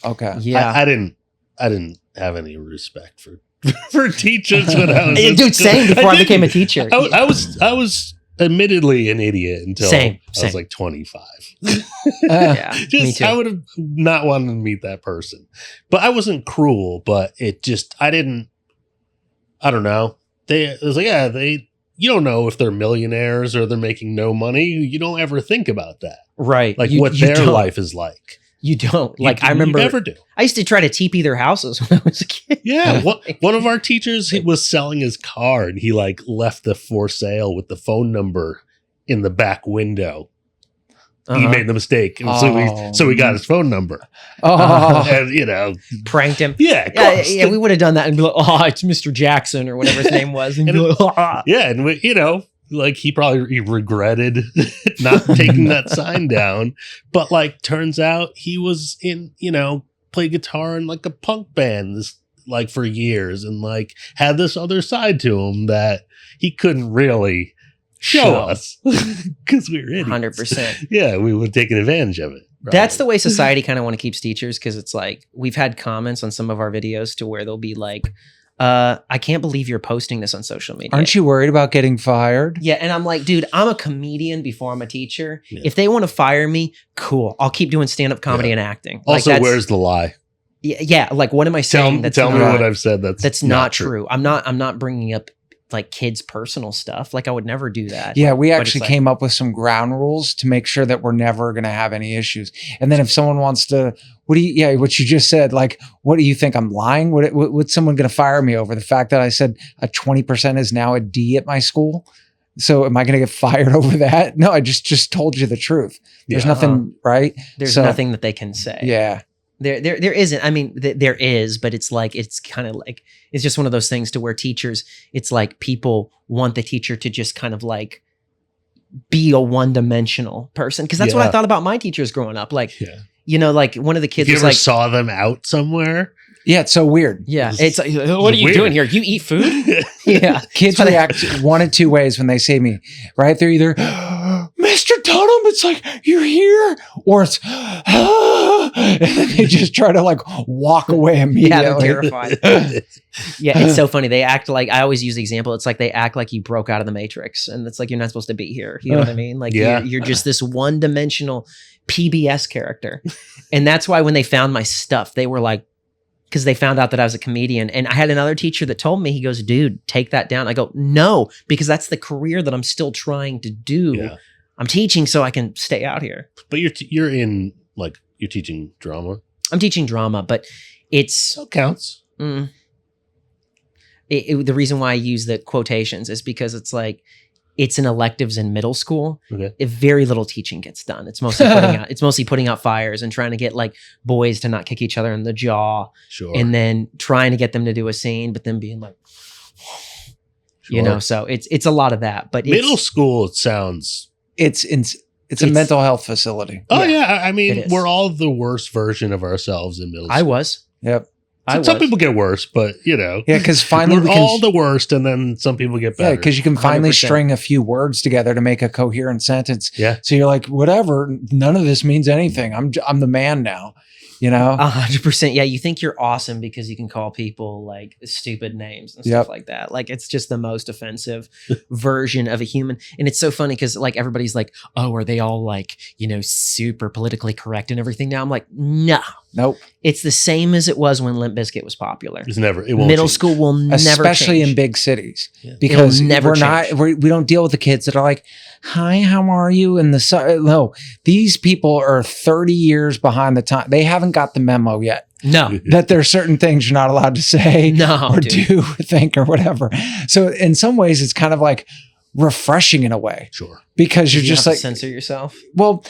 Okay. Yeah. I didn't have any respect for teachers when I was dude, same before I became a teacher. I was admittedly an idiot until I was like 25. Yeah, me too. I would have not wanted to meet that person, but I wasn't cruel. But it just I don't know. It was like you don't know if they're millionaires or they're making no money. You don't ever think about that, right? Like what their life is like. You don't. Like I remember. You never do. I used to try to TP their houses when I was a kid. Yeah, one of our teachers was selling his car, and he like left the for sale with the phone number in the back window. He made the mistake, so we got his phone number. And pranked him. Yeah, of course. Yeah. We would have done that and be like, "Oh, it's Mr. Jackson" or whatever his name was, and be like, "Oh." Yeah, and like he probably regretted not taking that sign down, but like turns out he was in play guitar in like a punk band like for years, and like had this other side to him that he couldn't really show us because we were idiots. 100%. Yeah, we would have taken advantage of it. Probably. That's the way society kind of want to keep teachers, because it's like we've had comments on some of our videos to where they'll be like, I can't believe you're posting this on social media. Aren't you worried about getting fired? Yeah, and I'm like, dude, I'm a comedian before I'm a teacher. Yeah. If they want to fire me, cool. I'll keep doing stand-up comedy and acting. Also, where's the lie? Yeah, like what am I saying? Tell me what I've said. That's not true. I'm not bringing up like kids' personal stuff. Like I would never do that. Yeah, we actually came up with some ground rules to make sure that we're never going to have any issues. And then if someone wants to, what you just said, like, what do you think? I'm lying? What's someone going to fire me over? The fact that I said a 20% is now a D at my school? So am I going to get fired over that? No, I just told you the truth. There's nothing, right? There's nothing that they can say. Yeah. There isn't. I mean, there is, but it's like, it's kind of like, it's just one of those things to where teachers, it's like people want the teacher to just kind of like be a one-dimensional person. Cause that's what I thought about my teachers growing up. Like, like one of the kids was ever like, saw them out somewhere? Yeah, it's so weird. Yeah. It's like, what are you doing here? You eat food? Yeah. Kids react one of two ways when they say me, right? They're either, Mr. Dunham, it's like, you're here, or it's, and then they just try to like walk away immediately. Yeah, they're terrified. Yeah, it's so funny. They act like, I always use the example, it's like they act like you broke out of the Matrix, and it's like you're not supposed to be here. You know what I mean? Like you're just this one-dimensional PBS character. And that's why when they found my stuff, they were like, because they found out that I was a comedian. And I had another teacher that told me, he goes, dude, take that down. I go, no, because that's the career that I'm still trying to do. Yeah. I'm teaching so I can stay out here. But you're in, like, you're teaching drama. I'm teaching drama, but it's... That counts. The reason why I use the quotations is because it's like, it's in electives in middle school. Okay. If very little teaching gets done. It's mostly putting out fires and trying to get like boys to not kick each other in the jaw. Sure. And then trying to get them to do a scene, but then being like, so it's a lot of that. But middle school, it sounds it's a mental health facility. Oh yeah. I mean, we're all the worst version of ourselves in middle school. I was. Yep. Some people get worse, but yeah, because finally we're all the worst, and then some people get better. Yeah, because you can finally 100%. String a few words together to make a coherent sentence. Yeah. So you're like, whatever, none of this means anything. I'm the man now. 100%. Yeah, you think you're awesome because you can call people like stupid names and stuff like that. Like it's just the most offensive version of a human. And it's so funny because like everybody's like, oh, are they all like, super politically correct and everything now? I'm like, no. Nope. It's the same as it was when Limp Bizkit was popular. It won't Middle change. school will never especially change. in big cities, because we don't deal with the kids that are like, hi, how are you? And no, these people are 30 years behind the time. They haven't got the memo yet. No. that there are certain things you're not allowed to say or do, or think, or whatever. So in some ways, it's kind of like refreshing in a way. Sure. Because you're you just have like to censor yourself. Well,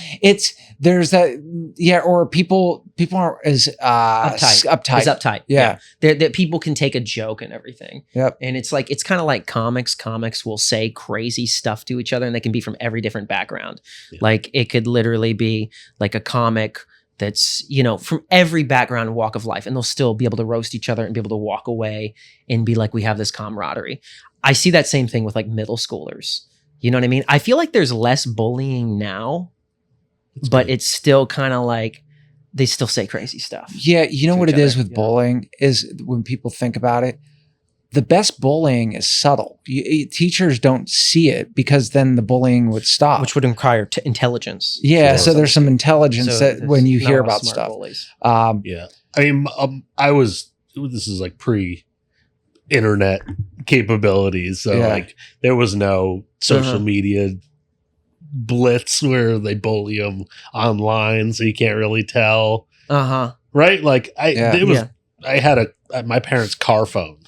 there's that, yeah, or people aren't as uptight. It's uptight. Yeah. That people can take a joke and everything. Yep. And it's kind of like comics. Comics will say crazy stuff to each other, and they can be from every different background. Yeah. Like it could literally be like a comic that's, from every background and walk of life, and they'll still be able to roast each other and be able to walk away and be like, we have this camaraderie. I see that same thing with like middle schoolers. You know what I mean? I feel like there's less bullying now, but it's still kind of like they still say crazy stuff. Yeah, you know what it is with bullying is when people think about it, the best bullying is subtle. Teachers don't see it because then the bullying would stop. Which would require intelligence. Yeah, so there's some intelligence that when you hear about stuff. Yeah. I mean, this is like pre-internet capabilities. So like there was no social media blitz where they bully them online, so you can't really tell. Right? Like I had my parents' car phone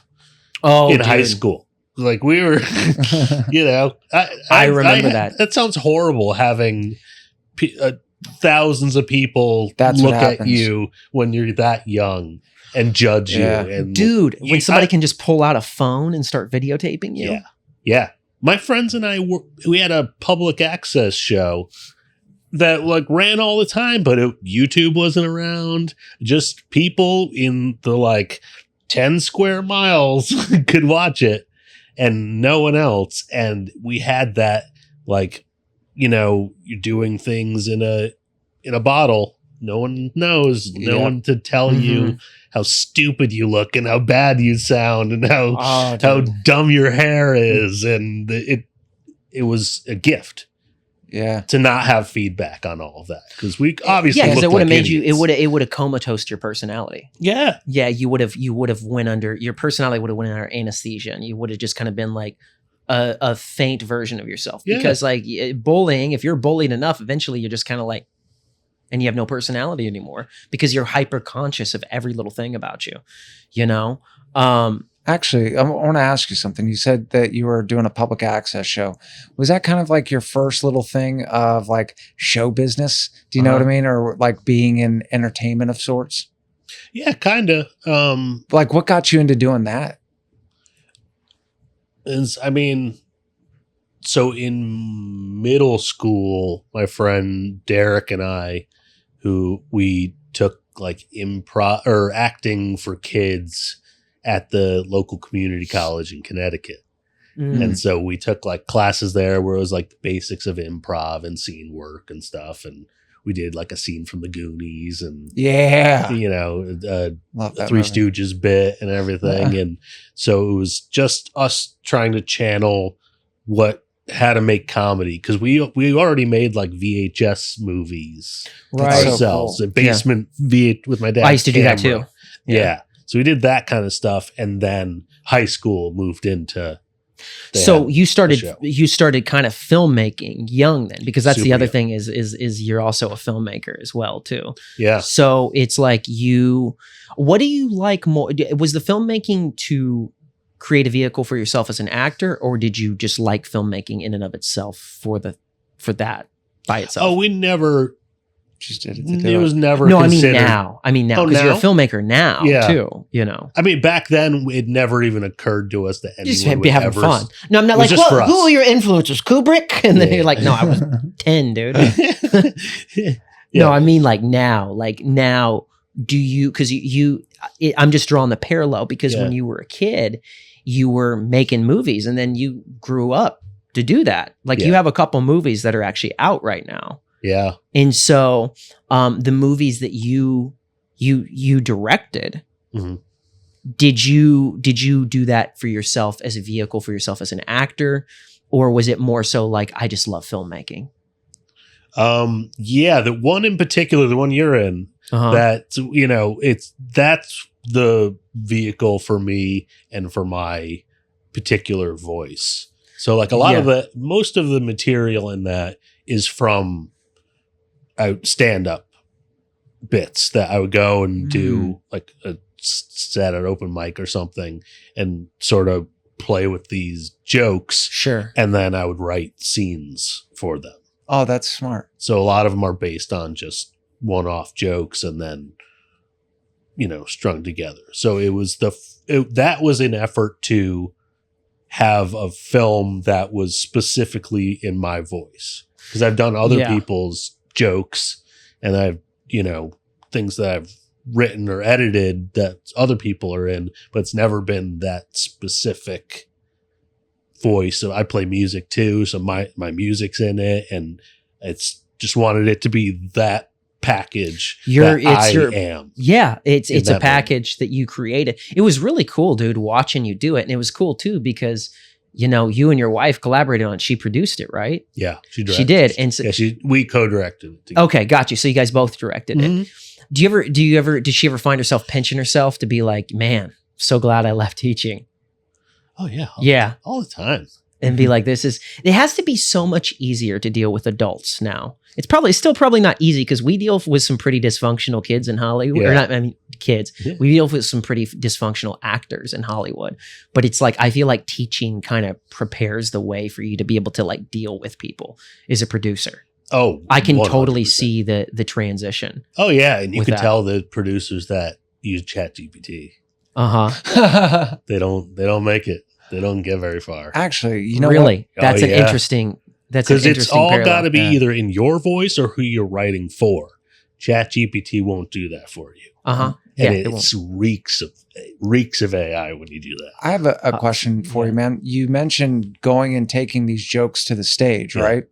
in high school. Like we were, I remember that. That sounds horrible having thousands of people look at you when you're that young and judge you. And dude, when somebody can just pull out a phone and start videotaping you. Yeah. Yeah. My friends and I we had a public access show that like ran all the time, but YouTube wasn't around. Just people in the like 10 square miles could watch it and no one else. And we had that like, you're doing things in a bottle. No one knows. No one to tell you how stupid you look and how bad you sound and how dumb your hair is. And it was a gift. Yeah. To not have feedback on all of that. Because we obviously because it would have made idiots. it would have comatose your personality. Yeah. Yeah, you would have went under your personality would have went under anesthesia, and you would have just kind of been like a faint version of yourself. Yeah. Because like bullying, if you're bullied enough, eventually you're just kind of like, and you have no personality anymore because you're hyper conscious of every little thing about you, Actually, I want to ask you something. You said that you were doing a public access show. Was that kind of like your first little thing of like show business? Do you know what I mean? Or like being in entertainment of sorts? Yeah, kind of. Like what got you into doing that? So in middle school, my friend Derek and I, who we took like improv or acting for kids at the local community college in Connecticut. And so we took like classes there where it was like the basics of improv and scene work and stuff. And we did like a scene from the Goonies and a Three Stooges bit and everything. And so it was just us trying to channel how to make comedy, because we already made like VHS movies ourselves. So cool. Basement with my dad. I used to do that too. Yeah. So we did that kind of stuff, and then high school moved into. So you started kind of filmmaking young then, because that's the other thing is you're also a filmmaker as well too. Yeah. So it's like what do you like more? Was the filmmaking to create a vehicle for yourself as an actor, or did you just like filmmaking in and of itself for that by itself? Oh, we never. Just did it was never. No, considered. I mean now, because you're a filmmaker now too. I mean, back then it never even occurred to us that anyone just be would having ever fun. No, I'm not like, well, who are your influencers? Kubrick, and then you're like, no, I was 10, dude. No, I mean like now, do you? Because I'm just drawing the parallel because when you were a kid, you were making movies, and then you grew up to do that. Like you have a couple movies that are actually out right now. Yeah. And so the movies that you directed, did you do that for yourself as a vehicle for yourself as an actor, or was it more so like, I just love filmmaking? Yeah, the one in particular, the one you're in, that's the vehicle for me and for my particular voice. So like most of the material in that is from stand up bits that I would go and do like a set at open mic or something and sort of play with these jokes. Sure. And then I would write scenes for them. Oh, that's smart. So a lot of them are based on just one-off jokes and then, strung together. So it was that was an effort to have a film that was specifically in my voice, because I've done other people's jokes and I've, things that I've written or edited that other people are in, but it's never been that specific voice. So I play music too. So my music's in it, and it's just wanted it to be that package I am. Yeah, it's a package that you created. It was really cool, dude, watching you do it. And it was cool too because you and your wife collaborated on it. She produced it, right? Yeah, she did. And so, we co-directed it together. Okay, got you. So you guys both directed it. Did she ever find herself pinching herself to be like, man, so glad I left teaching? Oh yeah. All the time. And be like, it has to be so much easier to deal with adults now. It's still not easy because we deal with some pretty dysfunctional kids in Hollywood. Or not, kids. Yeah. We deal with some pretty dysfunctional actors in Hollywood. But it's like, I feel like teaching kind of prepares the way for you to be able to like deal with people as a producer. Oh, I can 100%. Totally see the transition. Oh yeah. And you can tell the producers that use ChatGPT. They don't make it. They don't get very far. Actually, really, that's an interesting. Because it's all got to be either in your voice or who you're writing for. ChatGPT won't do that for you. And it reeks of AI when you do that. I have a question for you, man. You mentioned going and taking these jokes to the stage, right?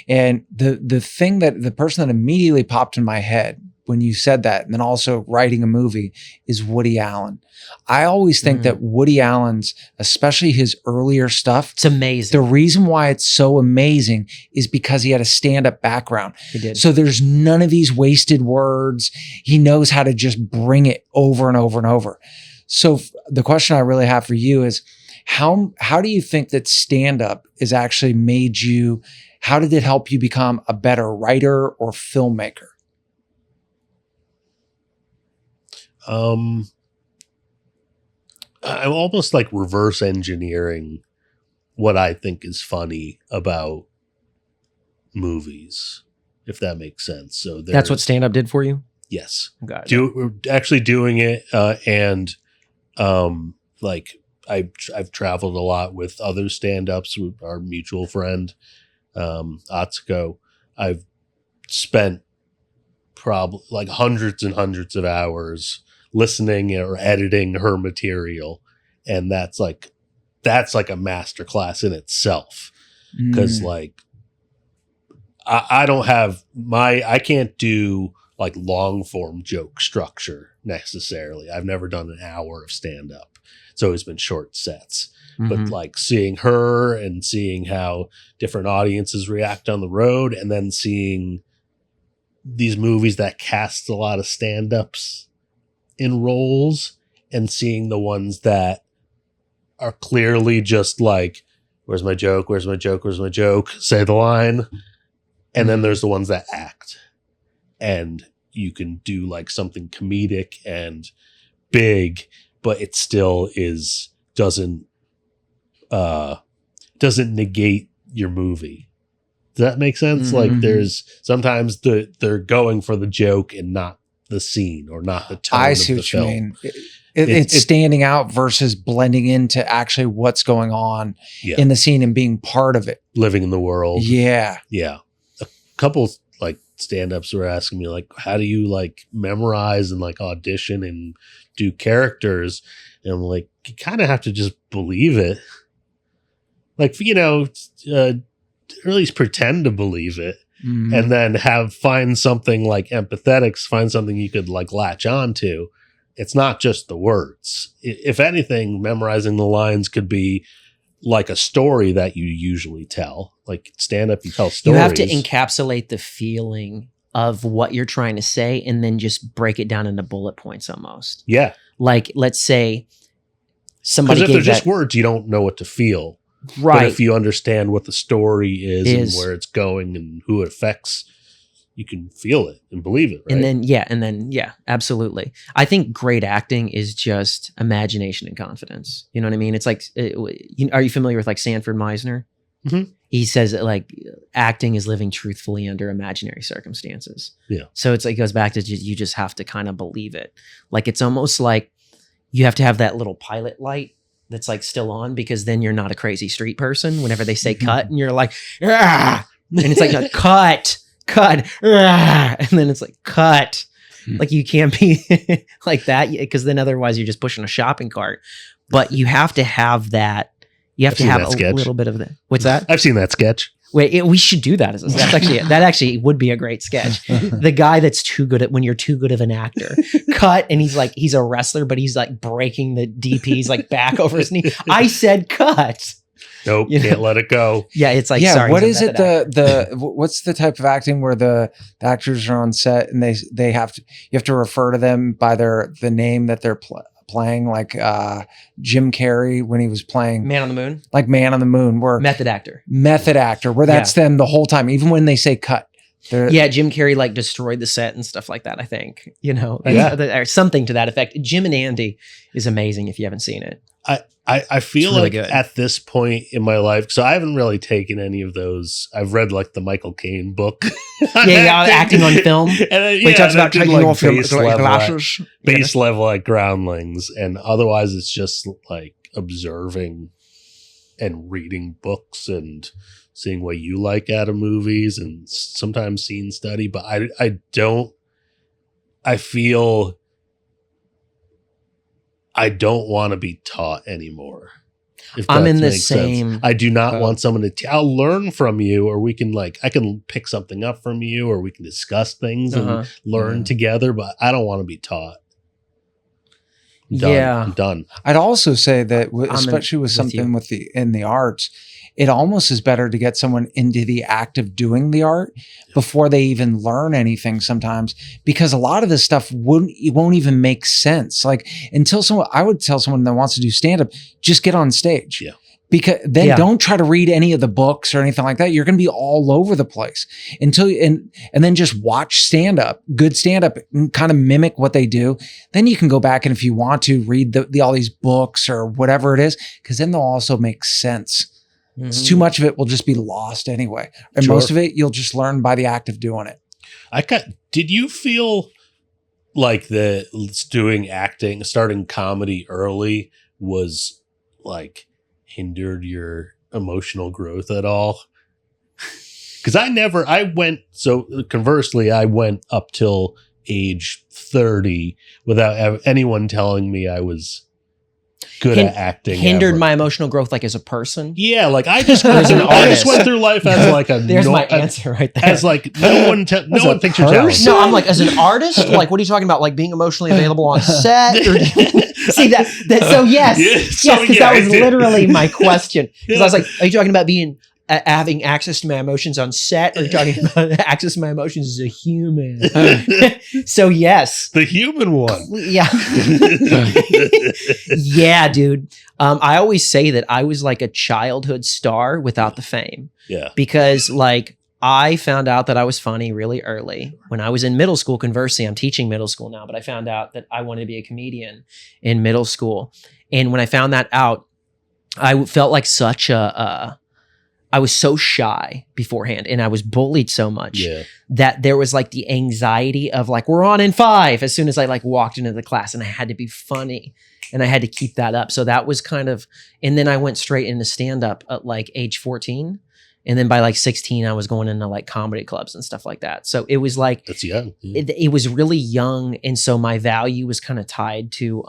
And the person that immediately popped in my head when you said that, and then also writing a movie, is Woody Allen. I always think that Woody Allen's, especially his earlier stuff, it's amazing. The reason why it's so amazing is because he had a stand-up background. He did. So there's none of these wasted words. He knows how to just bring it over and over and over. So the question I really have for you is, how do you think that stand-up has actually made you, how did it help you become a better writer or filmmaker? I'm almost like reverse engineering what I think is funny about movies, if that makes sense. So that's what stand-up did for you? Yes. Got it. We're actually doing it, and like I've traveled a lot with other stand-ups with our mutual friend, Atsuko. I've spent probably like hundreds and hundreds of hours listening or editing her material, and that's like a master class in itself, because like I don't have I can't do like long form joke structure necessarily. I've never done an hour of stand up. It's always been short sets. But like seeing her and seeing how different audiences react on the road, and then seeing these movies that cast a lot of stand-ups in roles, and seeing the ones that are clearly just like, where's my joke? Where's my joke? Where's my joke? Say the line. And then there's the ones that act, and you can do like something comedic and big, but it still doesn't negate your movie. Does that make sense? Like there's sometimes they're going for the joke and not the scene or not the tone. I see of the what film. you mean. It's standing out versus blending into actually what's going on in the scene and being part of it. Living in the world. Yeah. Yeah. A couple like stand-ups were asking me like, how do you like memorize and like audition and do characters? And I'm like, you kind of have to just believe it. Like, or at least pretend to believe it, and then find something like empathetic, find something you could like latch on to. It's not just the words. If anything, memorizing the lines could be like a story that you usually tell. Like stand up, you tell stories. You have to encapsulate the feeling of what you're trying to say and then just break it down into bullet points almost. Yeah. Like, let's say somebody Because if they're just words, you don't know what to feel. Right. But if you understand what the story is and where it's going and who it affects, you can feel it and believe it, right? And then absolutely. I think great acting is just imagination and confidence. You know what I mean? It's like, are you familiar with like Sanford Meisner? Mm-hmm. He says that like acting is living truthfully under imaginary circumstances. Yeah. So it's like, it goes back to you just have to kind of believe it. Like, it's almost like you have to have that little pilot light that's like still on, because then you're not a crazy street person whenever they say cut and you're like, ah! And it's like, cut, ah! And then it's like, cut. Like, you can't be like that, because then otherwise you're just pushing a shopping cart. But you have to have that. You have to have a little bit of that. What's that? I've seen that sketch. Wait, we should do that. That actually would be a great sketch. The guy that's too good at, when you're too good of an actor, cut, and he's a wrestler, but he's like breaking the DP's like back over his knee. I said cut. Nope, can't let it go. Yeah, it's like, yeah. sorry. What is it? What's the type of acting where the actors are on set and you have to refer to them by the name that they're playing, like Jim Carrey when he was playing Man on the Moon, like Man on the Moon, where method actor, where that's them the whole time, even when they say cut. Jim Carrey like destroyed the set and stuff like that. I think, or something to that effect. Jim and Andy is amazing if you haven't seen it. I feel really like good. At this point in my life, so I haven't really taken any of those. I've read like the Michael Caine book. Acting on film. And he talks about taking off your glasses. Base level like groundlings. And otherwise it's just like observing and reading books and seeing what you like out of movies and sometimes scene study. But I feel I don't want to be taught anymore. I'm in the same. Sense. I do not want someone to. I'll learn from you, or we can I can pick something up from you, or we can discuss things and learn together. But I don't want to be taught. I'm done. I'd also say that, especially with something in the arts, it almost is better to get someone into the act of doing the art before they even learn anything sometimes, because a lot of this stuff won't even make sense. Like, I would tell someone that wants to do stand-up, just get on stage. Yeah. Because then don't try to read any of the books or anything like that. You're going to be all over the place and then just watch stand-up, good stand-up, and kind of mimic what they do. Then you can go back and if you want to read all these books or whatever it is, because then they'll also make sense. Mm-hmm. Too much of it will just be lost anyway. And most of it, you'll just learn by the act of doing it. Did you feel like doing acting, starting comedy early was like hindered your emotional growth at all? Because conversely, I went up till age 30 without anyone telling me I was good at acting. Hindered my emotional growth, like as a person. Yeah, like I just went through life as like a. There's my answer right there. As like no one thinks you're talented. No, I'm like, as an artist. Like, what are you talking about? Like being emotionally available on set? See that? So yes, because that was literally my question. Because I was like, are you talking about being having access to my emotions on set, or are you talking about access to my emotions as a human? So yes, the human one. Yeah. Yeah, dude. I always say that I was like a childhood star without the fame. Yeah. Because like I found out that I was funny really early when I was in middle school. Conversely, I'm teaching middle school now, but I found out that I wanted to be a comedian in middle school. And when I found that out, I felt like I was so shy beforehand, and I was bullied so much that there was like the anxiety of like, we're on in 5 as soon as I like walked into the class, and I had to be funny and I had to keep that up. So that was kind of, and then I went straight into stand up at like age 14. And then by like 16, I was going into like comedy clubs and stuff like that. So it was like, that's young. It was really young. And so my value was kind of tied to,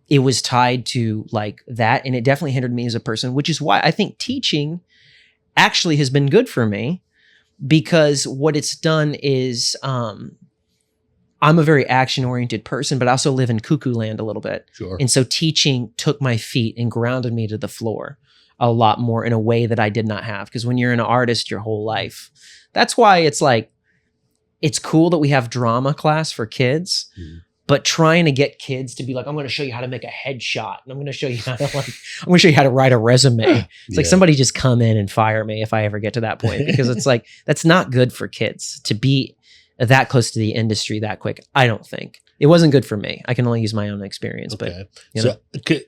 it was tied to like that. And it definitely hindered me as a person, which is why I think teaching actually has been good for me, because what it's done is, I'm a very action-oriented person, but I also live in cuckoo land a little bit. Sure. And so teaching took my feet and grounded me to the floor a lot more in a way that I did not have. Because when you're an artist your whole life, that's why it's like, it's cool that we have drama class for kids, but trying to get kids to be like, I'm going to show you how to make a headshot, and I'm going to show you how to I'm going to show you how to write a resume. It's like somebody just come in and fire me if I ever get to that point, because it's like that's not good for kids to be that close to the industry that quick. I don't think it wasn't good for me. I can only use my own experience, but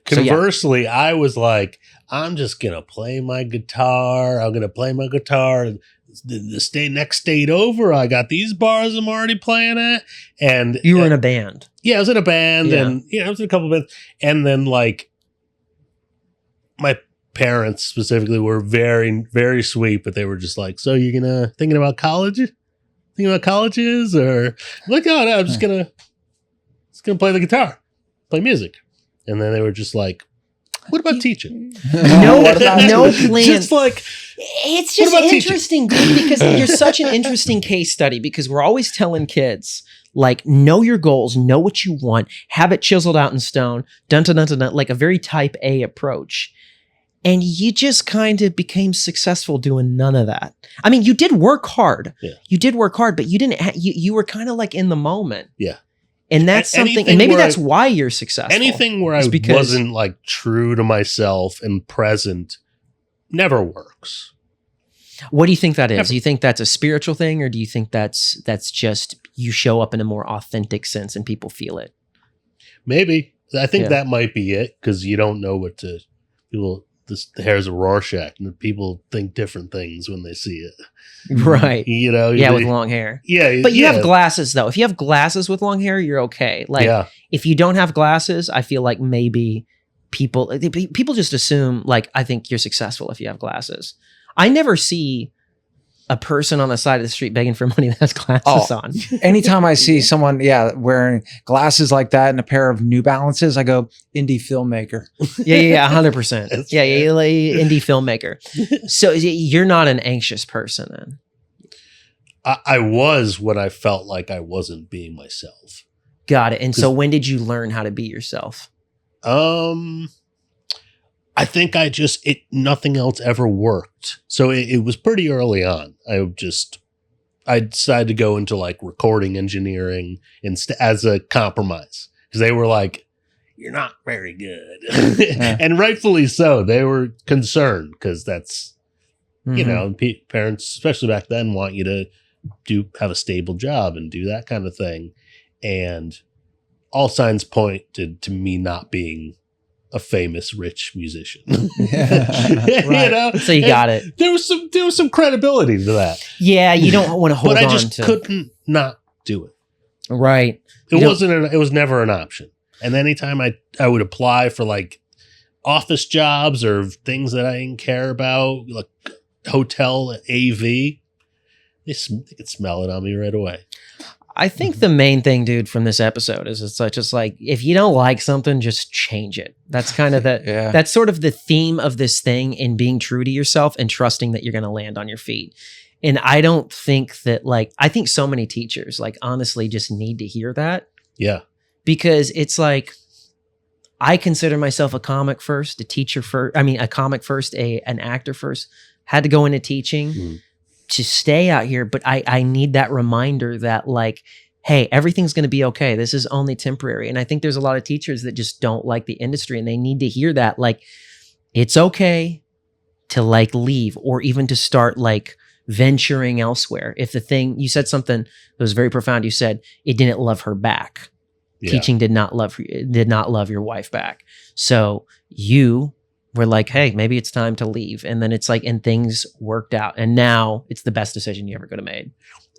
conversely, I was like, I'm just going to play my guitar. I'm going to play my guitar. The next state over, I got these bars I'm already playing at. And you were in a band. Yeah, I was in a band, and I was in a couple of bands. And then like my parents specifically were very, very sweet, but they were just like, so you're thinking about college? Thinking about colleges? Or I'm like, oh no, I'm just gonna play the guitar, play music. And then they were just like, what about teaching? No plan. Just like, it's just interesting, dude, because you're such an interesting case study, because we're always telling kids, like, know your goals, know what you want, have it chiseled out in stone, dun, dun, dun, dun, dun, like a very type A approach. And you just kind of became successful doing none of that. I mean, you did work hard. Yeah. You did work hard, but you didn't, you were kind of like in the moment. Yeah. And that's something, and maybe that's why you're successful. Anything where I wasn't like true to myself and present never works. What do you think that is? Do you think that's a spiritual thing, or do you think that's just you show up in a more authentic sense and people feel it? Maybe. I think that might be it, because you don't know what to people. The hair's a Rorschach, and people think different things when they see it. Right. With long hair. Yeah. But you have glasses, though. If you have glasses with long hair, you're okay. Like, if you don't have glasses, I feel like maybe people just assume, like, I think you're successful if you have glasses. I never see a person on the side of the street begging for money that has glasses on. Anytime I see someone, wearing glasses like that and a pair of New Balances, I go, indie filmmaker. Yeah, 100%. Indie filmmaker. So you're not an anxious person then? I was when I felt like I wasn't being myself. Got it. And so when did you learn how to be yourself? I think nothing else ever worked. So it was pretty early on. I decided to go into like recording engineering as a compromise, because they were like, you're not very good. And rightfully so. They were concerned, because that's, parents, especially back then, want you to have a stable job and do that kind of thing. And all signs pointed to me not being a famous rich musician. Right. So you got it. There was some credibility to that. Yeah, you don't want to hold on to. But I just couldn't not do it. Right. It was never an option. And anytime I would apply for like office jobs or things that I didn't care about, like hotel AV, they could smell it on me right away. I think the main thing, dude, from this episode is it's just like, if you don't like something, just change it. That's kind of that's sort of the theme of this thing, in being true to yourself and trusting that you're going to land on your feet. And I don't think that, like, I think so many teachers, like, honestly just need to hear that. Yeah. Because it's like, I consider myself a comic first, a comic first, an actor first, had to go into teaching. To stay out here, but I need that reminder that, like, hey, everything's going to be okay. This is only temporary. And I think there's a lot of teachers that just don't like the industry, and they need to hear that, like, it's okay to like leave, or even to start like venturing elsewhere. If the thing, you said something that was very profound. You said it didn't love her back. Yeah. Teaching did not love your wife back. So you we're like, hey, maybe it's time to leave. And then it's like, and things worked out. And now it's the best decision you ever could have made.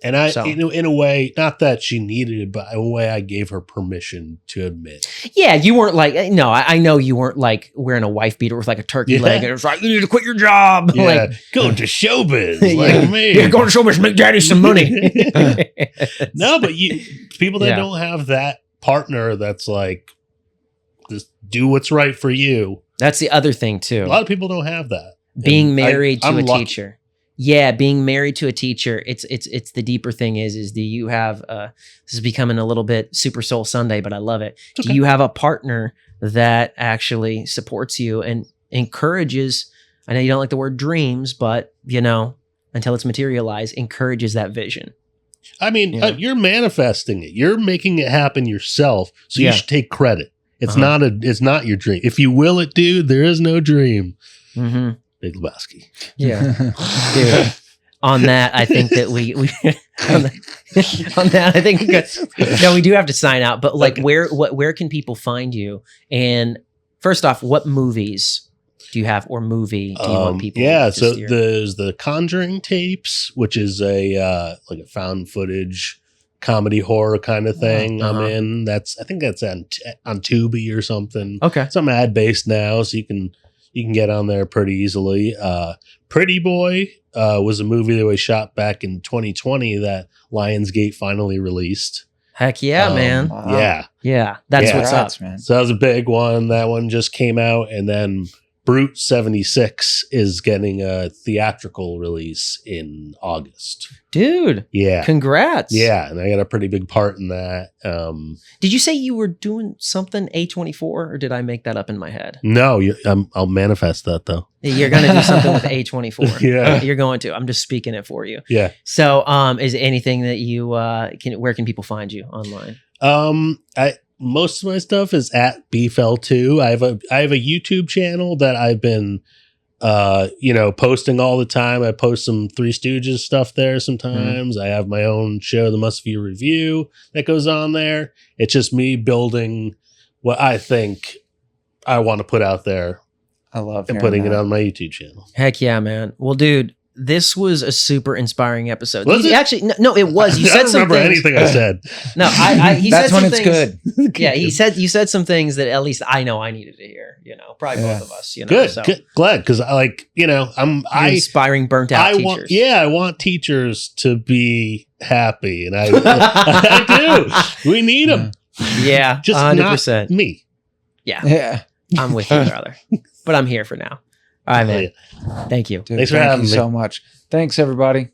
And in a way, not that she needed it, but in a way I gave her permission to admit. Yeah, you weren't like, no, I know you weren't like wearing a wife beater with like a turkey leg. And it was like, you need to quit your job. Yeah, like, go to showbiz like me. Yeah, go to showbiz, make daddy some money. No, but people that don't have that partner that's like, just do what's right for you. That's the other thing too. A lot of people don't have that. Being married to a teacher. Yeah, being married to a teacher. It's the deeper thing is do you have this is becoming a little bit Super Soul Sunday, but I love it. Okay. Do you have a partner that actually supports you and encourages, I know you don't like the word dreams, but you know, until it's materialized, encourages that vision. I mean, you're manifesting it. You're making it happen yourself. So you should take credit. It's it's not your dream. If you will it, dude, there is no dream. Mm-hmm. Big Lebowski. Yeah. Dude, on that, I think that we on that, I think we do have to sign out, but like where can people find you? And first off, what movies do you have or movie do you want people so there's the Conjuring tapes, which is a like a found footage comedy horror kind of thing. I'm in. I think that's on Tubi or something. Okay. Some ad based now, so you can get on there pretty easily. Pretty Boy was a movie that was shot back in 2020 that Lionsgate finally released. Heck yeah, man. Wow. Yeah. That's what's up, man. So that was a big one. That one just came out, and then Brute 76 is getting a theatrical release in August. Dude. Yeah. Congrats. Yeah. And I got a pretty big part in that. Did you say you were doing something A24 or did I make that up in my head? No, I'll manifest that though. You're going to do something with A24. Yeah. You're going to. I'm just speaking it for you. Yeah. So is there anything that you where can people find you online? Most of my stuff is at BFL2. I have a YouTube channel that I've been posting all the time. I post some Three Stooges stuff there sometimes. I have my own show, The Must View Review, that goes on there. It's just me building what I think I want to put out there. I love and putting it on my YouTube channel. Heck yeah, man. Well, dude, this was a super inspiring episode. Was it? Actually, no, it was. You said some things. I don't remember anything I said. No, he That's said when some it's things. good. Yeah, you said some things that at least I know I needed to hear. Probably both of us. Good, so. good. Glad because I inspiring burnt out teachers. I want teachers to be happy, and I do. We need them. Yeah, just 100%. Not me. Yeah, I'm with you, brother. But I'm here for now. All right, man. Thank you. Dude, Thanks for having me so much. Thanks, everybody.